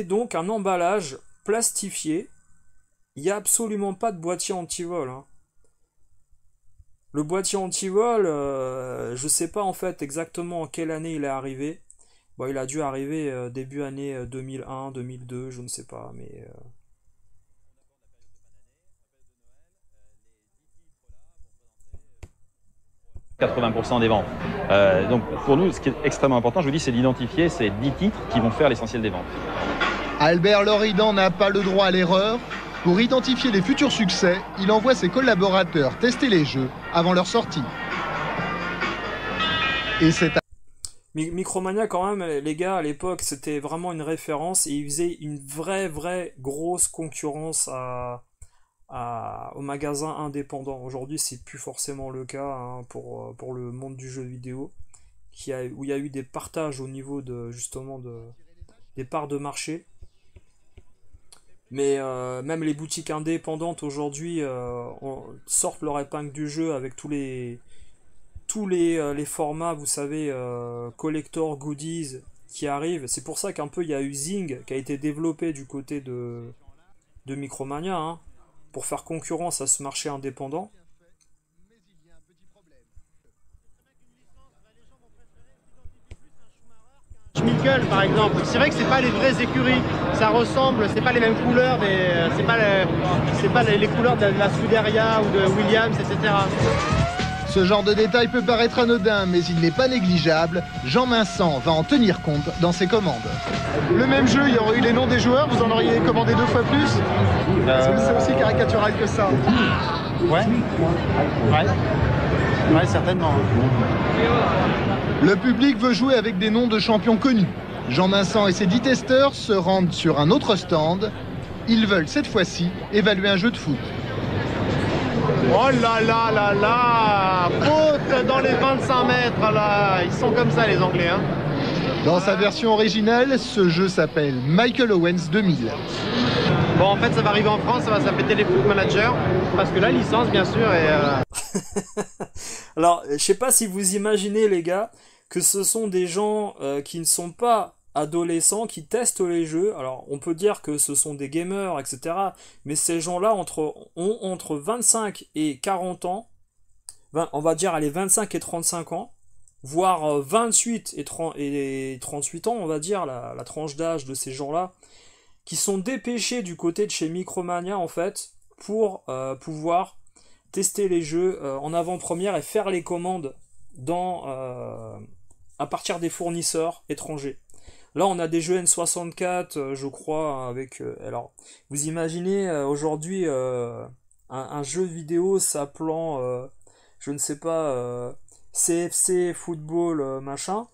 A: donc un emballage plastifié. Il n'y a absolument pas de boîtier anti-vol, hein. Le boîtier anti-vol, je sais pas en fait exactement en quelle année il est arrivé. Bon, il a dû arriver début année 2001, 2002, je ne sais pas, mais...
L: 80% des ventes. Donc pour nous, ce qui est extrêmement important, je vous dis, c'est d'identifier ces 10 titres qui vont faire l'essentiel des ventes.
D: Albert Loridan n'a pas le droit à l'erreur. Pour identifier les futurs succès, il envoie ses collaborateurs tester les jeux avant leur sortie. Et c'est
A: Micromania quand même, les gars, à l'époque, c'était vraiment une référence et ils faisaient une vraie grosse concurrence aux magasins indépendants. Aujourd'hui, c'est plus forcément le cas, hein, pour le monde du jeu vidéo, où il y a eu des partages au niveau des parts de marché. Mais même les boutiques indépendantes aujourd'hui sortent leur épingle du jeu avec tous les formats, vous savez, collector goodies qui arrivent. C'est pour ça qu'un peu il y a eu Zing qui a été développé du côté de Micromania, hein, pour faire concurrence à ce marché indépendant.
M: Schmickel par exemple, c'est vrai que c'est pas les vraies écuries, ça ressemble, c'est pas les mêmes couleurs, c'est pas les couleurs de la Scuderia ou de Williams, etc.
D: Ce genre de détail peut paraître anodin, mais il n'est pas négligeable. Jean Vincent va en tenir compte dans ses commandes.
I: Le même jeu, il y aurait eu les noms des joueurs, vous en auriez commandé 2 fois plus. C'est aussi caricatural que ça.
M: Ouais, certainement.
D: Le public veut jouer avec des noms de champions connus. Jean Vincent et ses 10 testeurs se rendent sur un autre stand. Ils veulent cette fois-ci évaluer un jeu de foot.
M: Oh là là là là, faute dans les 25 mètres là, ils sont comme ça les Anglais, hein.
D: Dans sa version originale, ce jeu s'appelle Michael Owens 2000.
M: Bon, en fait ça va arriver en France, ça va s'appeler Téléfoot Manager, parce que la licence bien sûr est...
A: Alors, je sais pas si vous imaginez les gars, que ce sont des gens qui ne sont pas adolescents, qui testent les jeux. Alors, on peut dire que ce sont des gamers, etc. Mais ces gens-là ont entre 25 et 40 ans, on va dire, allez, 25 et 35 ans, voire 28 et 38 ans, on va dire, la tranche d'âge de ces gens-là, qui sont dépêchés du côté de chez Micromania, en fait, pour pouvoir tester les jeux en avant-première et faire les commandes à partir des fournisseurs étrangers. Là, on a des jeux N64, je crois, avec... alors, vous imaginez aujourd'hui un jeu vidéo s'appelant, je ne sais pas, CFC, football, machin.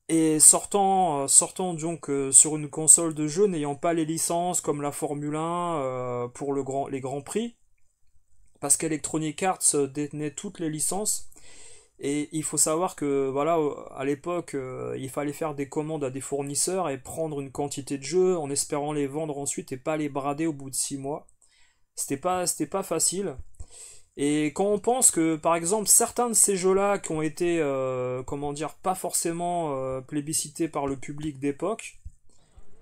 A: Et sortant donc sur une console de jeu n'ayant pas les licences comme la Formule 1 pour les grands prix, parce qu'Electronic Arts détenait toutes les licences. Et il faut savoir que voilà, à l'époque, il fallait faire des commandes à des fournisseurs et prendre une quantité de jeux en espérant les vendre ensuite et pas les brader au bout de 6 mois. C'était pas facile. Et quand on pense que, par exemple, certains de ces jeux-là qui ont été, comment dire, pas forcément plébiscités par le public d'époque,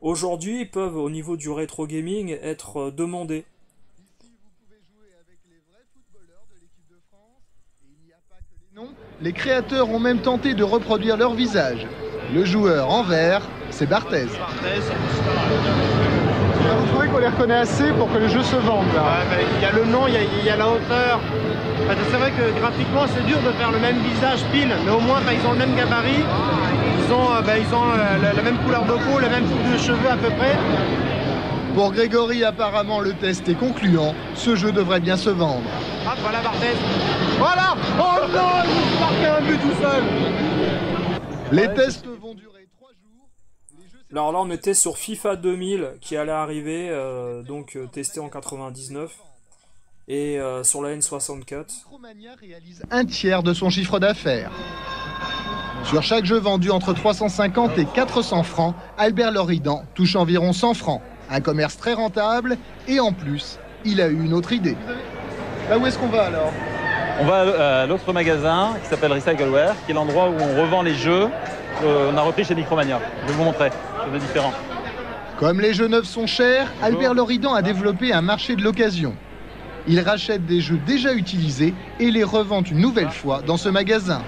A: aujourd'hui peuvent, au niveau du rétro gaming, être demandés.
D: Les créateurs ont même tenté de reproduire leur visage. Le joueur en vert, c'est Barthez.
I: Vous trouvez qu'on les reconnaît assez pour que le jeu se vende là?
M: Ouais, il y a le nom, il y a la hauteur. Enfin, c'est vrai que graphiquement c'est dur de faire le même visage pile, mais au moins ils ont le même gabarit, ils ont la même couleur de peau, la même coupe de cheveux à peu près.
D: Pour Grégory, apparemment le test est concluant, ce jeu devrait bien se vendre.
M: Ah voilà Barthez. Voilà. Oh non, il me marqué un but tout seul.
D: Les tests vont durer 3 jours.
A: Alors là on était sur FIFA 2000 qui allait arriver, donc testé en 99, et sur la N64.
D: Micromania réalise un tiers de son chiffre d'affaires. Sur chaque jeu vendu entre 350 et 400 francs, Albert Loridan touche environ 100 francs. Un commerce très rentable, et en plus, il a eu une autre idée.
I: Là où est-ce qu'on va alors?
L: On va à l'autre magasin qui s'appelle Recycleware, qui est l'endroit où on revend les jeux qu'on a repris chez Micromania. Je vais vous montrer, c'est différent.
D: Comme les jeux neufs sont chers, Albert Loridan a développé un marché de l'occasion. Il rachète des jeux déjà utilisés et les revend une nouvelle fois dans ce magasin.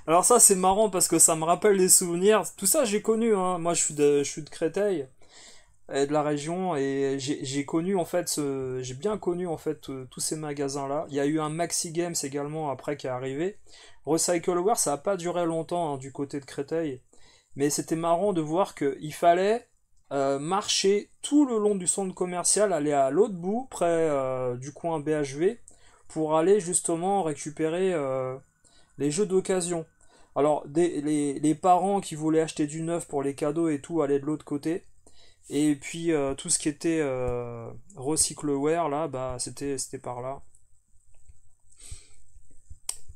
A: Alors ça c'est marrant parce que ça me rappelle des souvenirs. Tout ça j'ai connu, hein. Moi je suis de Créteil, et de la région, et j'ai connu en fait, j'ai bien connu en fait tous ces magasins là. Il y a eu un Maxi Games également après qui est arrivé. Recycleware ça a pas duré longtemps, hein, du côté de Créteil, mais c'était marrant de voir qu'il fallait marcher tout le long du centre commercial, aller à l'autre bout près du coin BHV pour aller justement récupérer les jeux d'occasion. Alors, les parents qui voulaient acheter du neuf pour les cadeaux et tout allaient de l'autre côté. Et puis, tout ce qui était Recycleware, là, bah, c'était par là.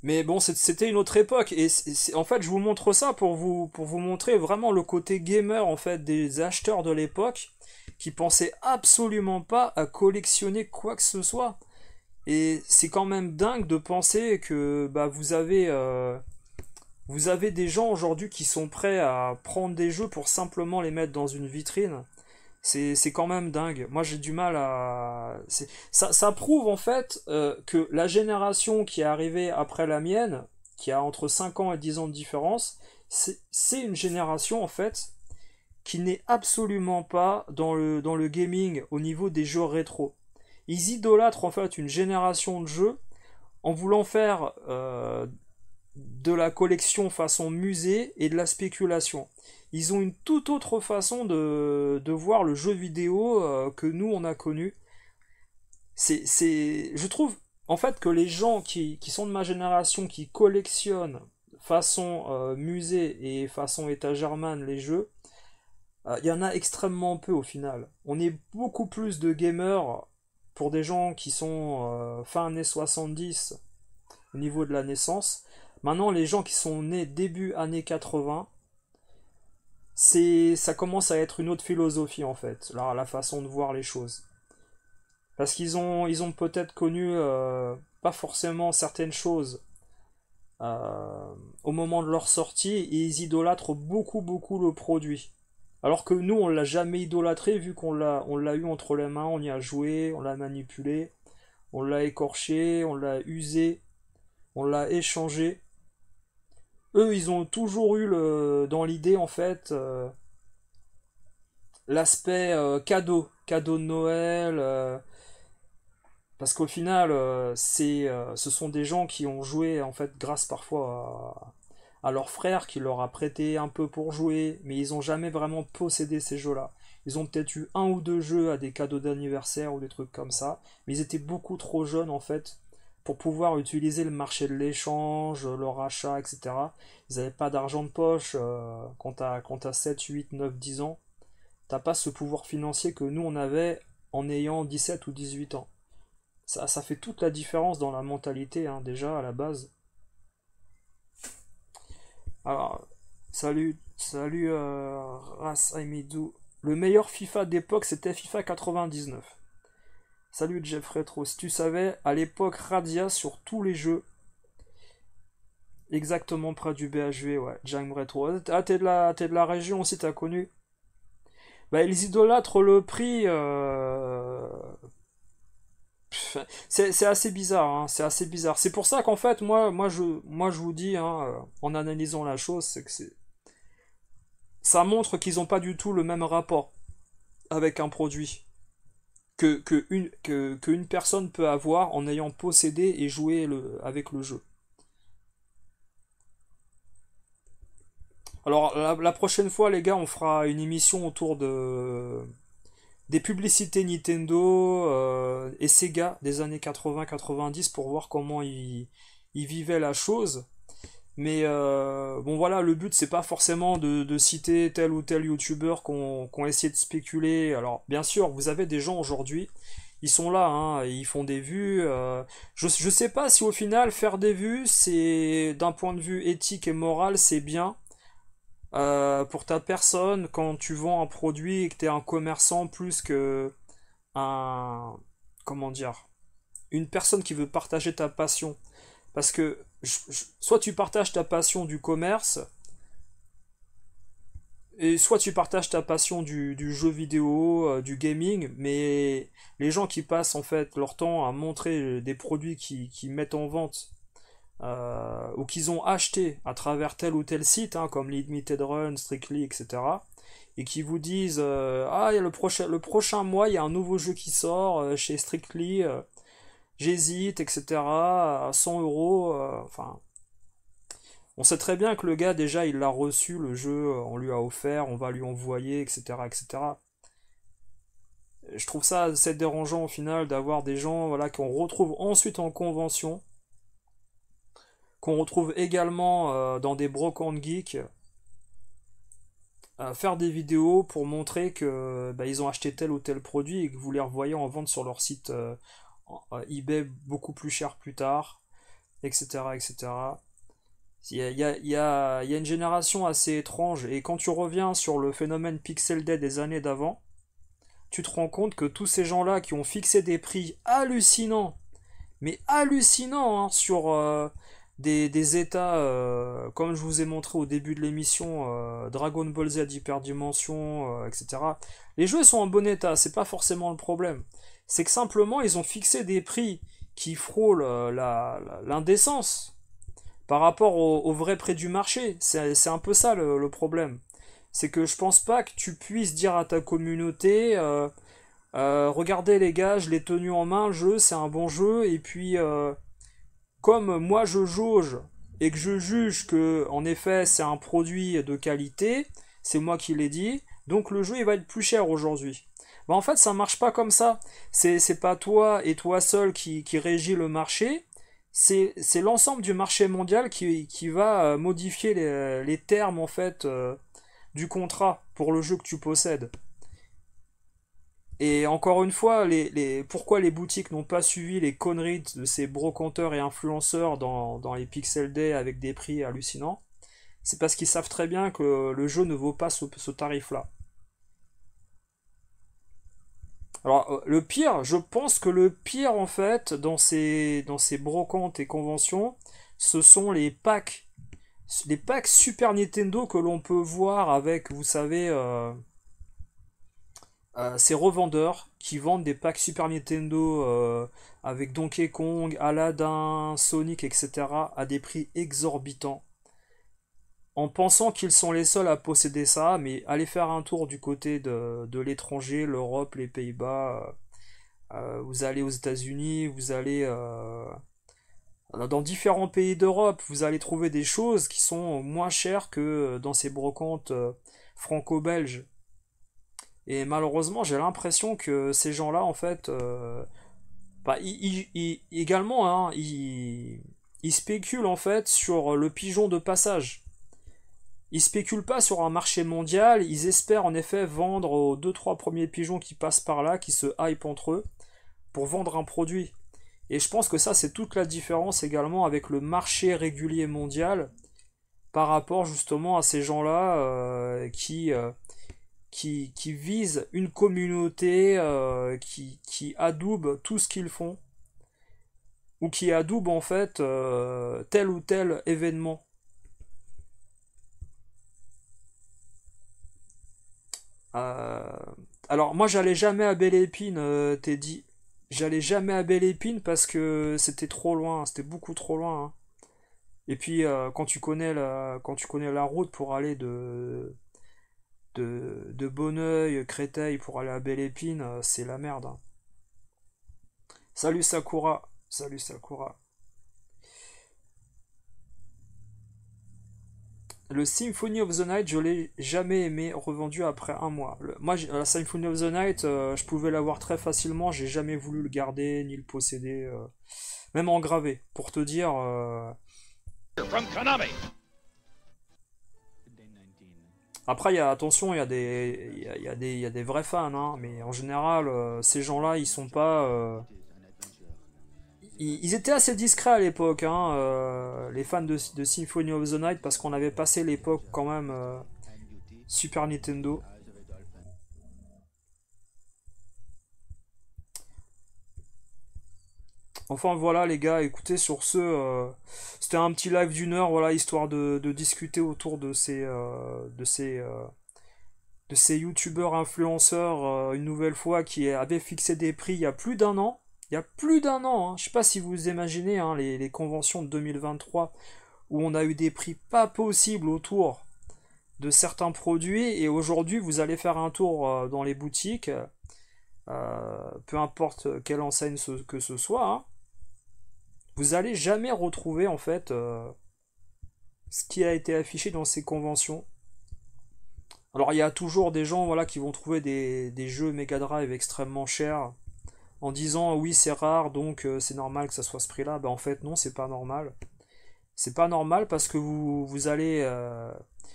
A: Mais bon, c'était une autre époque. Et en fait, je vous montre ça pour vous montrer vraiment le côté gamer, en fait, des acheteurs de l'époque qui pensaient absolument pas à collectionner quoi que ce soit. Et c'est quand même dingue de penser que bah, vous avez des gens aujourd'hui qui sont prêts à prendre des jeux pour simplement les mettre dans une vitrine. C'est quand même dingue. Moi j'ai du mal à... Ça prouve en fait que la génération qui est arrivée après la mienne, qui a entre 5 ans et 10 ans de différence, c'est une génération en fait qui n'est absolument pas dans le gaming au niveau des jeux rétro. Ils idolâtrent en fait une génération de jeux en voulant faire de la collection façon musée et de la spéculation. Ils ont une toute autre façon de voir le jeu vidéo que nous on a connu. Je trouve en fait que les gens qui sont de ma génération, qui collectionnent façon musée et façon étagère-man les jeux, il y en a extrêmement peu au final. On est beaucoup plus de gamers pour des gens qui sont fin années 70 au niveau de la naissance. Maintenant, les gens qui sont nés début années 80, ça commence à être une autre philosophie en fait, la façon de voir les choses. Parce qu'ils ont peut-être connu pas forcément certaines choses au moment de leur sortie, et ils idolâtrent beaucoup le produit. Alors que nous, on l'a jamais idolâtré, vu qu'on l'a eu entre les mains, on y a joué, on l'a manipulé, on l'a écorché, on l'a usé, on l'a échangé. Eux, ils ont toujours eu dans l'idée, en fait, l'aspect cadeau de Noël, parce qu'au final, ce sont des gens qui ont joué, en fait, grâce parfois à leur frère qui leur a prêté un peu pour jouer, mais ils n'ont jamais vraiment possédé ces jeux-là. Ils ont peut-être eu un ou deux jeux à des cadeaux d'anniversaire ou des trucs comme ça, mais ils étaient beaucoup trop jeunes en fait pour pouvoir utiliser le marché de l'échange, le rachat, etc. Ils n'avaient pas d'argent de poche quand t'as 7, 8, 9, 10 ans. T'as pas ce pouvoir financier que nous on avait en ayant 17 ou 18 ans. Ça fait toute la différence dans la mentalité, hein, déjà à la base. Alors, salut Ras Aimidou. Le meilleur FIFA d'époque c'était FIFA 99. Salut Jeff Retro. Si tu savais, à l'époque Radia sur tous les jeux. Exactement près du BHV, ouais. Jam Retro. Ah, t'es de la région aussi, t'as connu. Bah, ils idolâtrent le prix. C'est assez bizarre, hein, c'est assez bizarre. C'est pour ça qu'en fait, moi je vous dis, hein, en analysant la chose, c'est que ça montre qu'ils n'ont pas du tout le même rapport avec un produit qu'une personne peut avoir en ayant possédé et joué avec le jeu. Alors la prochaine fois, les gars, on fera une émission autour des publicités Nintendo et Sega des années 80-90 pour voir comment ils vivaient la chose. Mais bon voilà, le but c'est pas forcément de citer tel ou tel youtubeur qu'on essayé de spéculer. Alors bien sûr, vous avez des gens aujourd'hui, ils sont là, hein, ils font des vues. Je sais pas si au final faire des vues, c'est d'un point de vue éthique et moral, c'est bien. Pour ta personne, quand tu vends un produit et que tu es un commerçant plus que un, comment dire, une personne qui veut partager ta passion. Parce que soit tu partages ta passion du commerce, et soit tu partages ta passion du jeu vidéo, du gaming, mais les gens qui passent en fait leur temps à montrer des produits qui mettent en vente ou qu'ils ont acheté à travers tel ou tel site, hein, comme Limited Run, Strictly, etc. Et qui vous disent ah, il y a le prochain mois, il y a un nouveau jeu qui sort chez Strictly, j'hésite, etc. à 100 euros. Enfin, on sait très bien que le gars, déjà, il l'a reçu, le jeu, on lui a offert, on va lui envoyer, etc. etc. Je trouve ça assez dérangeant au final d'avoir des gens, voilà, qu'on retrouve ensuite en convention, qu'on retrouve également dans des brocantes geeks, faire des vidéos pour montrer que bah, ils ont acheté tel ou tel produit et que vous les revoyez en vente sur leur site eBay beaucoup plus cher plus tard, etc. etc. Il y a une génération assez étrange, et quand tu reviens sur le phénomène Pixel Day des années d'avant, tu te rends compte que tous ces gens-là qui ont fixé des prix hallucinants, mais hallucinants, hein, sur des états, comme je vous ai montré au début de l'émission, Dragon Ball Z Hyperdimension, etc. Les jeux sont en bon état, c'est pas forcément le problème. C'est que simplement ils ont fixé des prix qui frôlent l'indécence par rapport au vrai prix du marché. C'est un peu ça le problème. C'est que je pense pas que tu puisses dire à ta communauté regardez les gars, je l'ai tenu en main le jeu, c'est un bon jeu, et puis comme moi je jauge et que je juge que en effet c'est un produit de qualité, c'est moi qui l'ai dit, donc le jeu il va être plus cher aujourd'hui. Bah en fait ça marche pas comme ça. C'est pas toi et toi seul qui régit le marché, c'est l'ensemble du marché mondial qui va modifier les termes en fait du contrat pour le jeu que tu possèdes. Et encore une fois, pourquoi les boutiques n'ont pas suivi les conneries de ces brocanteurs et influenceurs dans les Pixel Day avec des prix hallucinants, c'est parce qu'ils savent très bien que le jeu ne vaut pas ce tarif-là. Alors, le pire, je pense que le pire, en fait, dans ces brocantes et conventions, ce sont les packs Super Nintendo que l'on peut voir avec, vous savez, ces revendeurs qui vendent des packs Super Nintendo avec Donkey Kong, Aladdin, Sonic, etc. à des prix exorbitants, en pensant qu'ils sont les seuls à posséder ça. Mais allez faire un tour du côté de l'étranger, l'Europe, les Pays-Bas, vous allez aux États-Unis, vous allez dans différents pays d'Europe, vous allez trouver des choses qui sont moins chères que dans ces brocantes franco-belges. Et malheureusement, j'ai l'impression que ces gens-là, en fait, bah, également, hein, ils spéculent en fait sur le pigeon de passage. Ils spéculent pas sur un marché mondial, ils espèrent en effet vendre aux 2-3 premiers pigeons qui passent par là, qui se hype entre eux, pour vendre un produit. Et je pense que ça, c'est toute la différence également avec le marché régulier mondial, par rapport justement à ces gens-là qui visent une communauté, qui adoubent tout ce qu'ils font, ou qui adoubent en fait tel ou tel événement. Alors moi j'allais jamais à Belle Épine, Teddy. J'allais jamais à Belle Épine parce que c'était trop loin, c'était beaucoup trop loin. Hein. Et puis quand tu connais la route pour aller de Bonneuil, Créteil pour aller à Belle Épine, c'est la merde. Hein. Salut Sakura, salut Sakura. Le Symphony of the Night, je l'ai jamais aimé, revendu après un mois. Moi, la Symphony of the Night, je pouvais l'avoir très facilement, j'ai jamais voulu le garder, ni le posséder, même en gravé, pour te dire... Après, attention, il y a des vrais fans, hein, mais en général, ces gens-là, ils sont pas... Ils étaient assez discrets à l'époque, hein, les fans de Symphony of the Night, parce qu'on avait passé l'époque quand même Super Nintendo. Enfin voilà les gars, écoutez, sur ce, c'était un petit live d'une heure, voilà, histoire de discuter autour de ces youtubeurs influenceurs, une nouvelle fois, qui avaient fixé des prix il y a plus d'un an. Il y a plus d'un an, hein. Je sais pas si vous imaginez hein, les conventions de 2023 où on a eu des prix pas possibles autour de certains produits, et aujourd'hui vous allez faire un tour dans les boutiques, peu importe quelle enseigne que ce soit, hein, vous allez jamais retrouver en fait ce qui a été affiché dans ces conventions. Alors il y a toujours des gens voilà, qui vont trouver des jeux Mega Drive extrêmement chers, en disant oui c'est rare donc c'est normal que ça soit ce prix là. Bah en fait non, c'est pas normal. C'est pas normal parce que vous allez,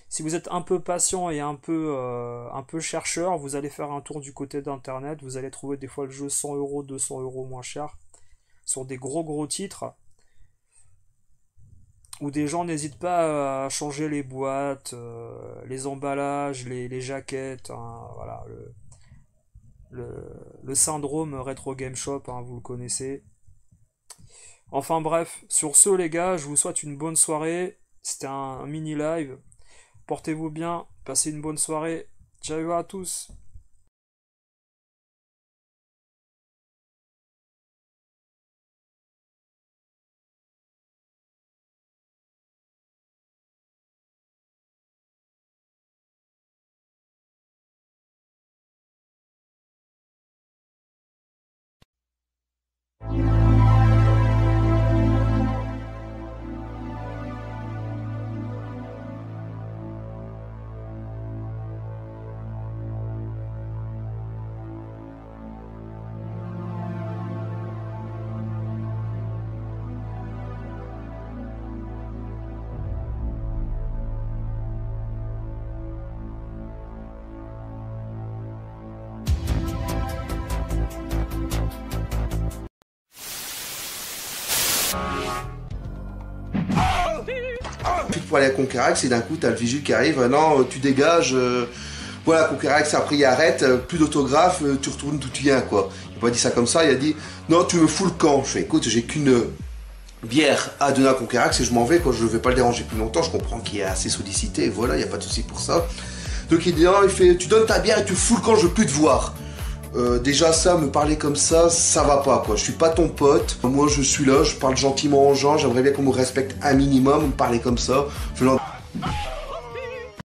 A: si vous êtes un peu patient et un peu chercheur, vous allez faire un tour du côté d'internet, vous allez trouver des fois le jeu 100 €, 200 € moins cher, sur des gros titres, où des gens n'hésitent pas à changer les boîtes, les emballages, les jaquettes, hein, voilà, le syndrome Retro Game Shop, hein, vous le connaissez. Enfin bref, sur ce les gars, je vous souhaite une bonne soirée. C'était un mini live. Portez-vous bien, passez une bonne soirée. Ciao à tous.
N: Pour aller à Conquerac, et d'un coup t'as le vigile qui arrive, non tu dégages, voilà Conquerac, après il arrête, plus d'autographe, tu retournes d'où tu viens quoi. Il a pas dit ça comme ça, il a dit non tu me fous le camp. Je fais écoute, j'ai qu'une bière à donner à Conquerac et je m'en vais quoi, je vais pas le déranger plus longtemps, je comprends qu'il est assez sollicité, et voilà, il n'y a pas de souci pour ça. Donc il dit non, il fait tu donnes ta bière et tu fous le camp, je veux plus te voir. Déjà ça, me parler comme ça va pas quoi, je suis pas ton pote, moi je suis là, je parle gentiment aux gens, j'aimerais bien qu'on me respecte un minimum, me parler comme ça,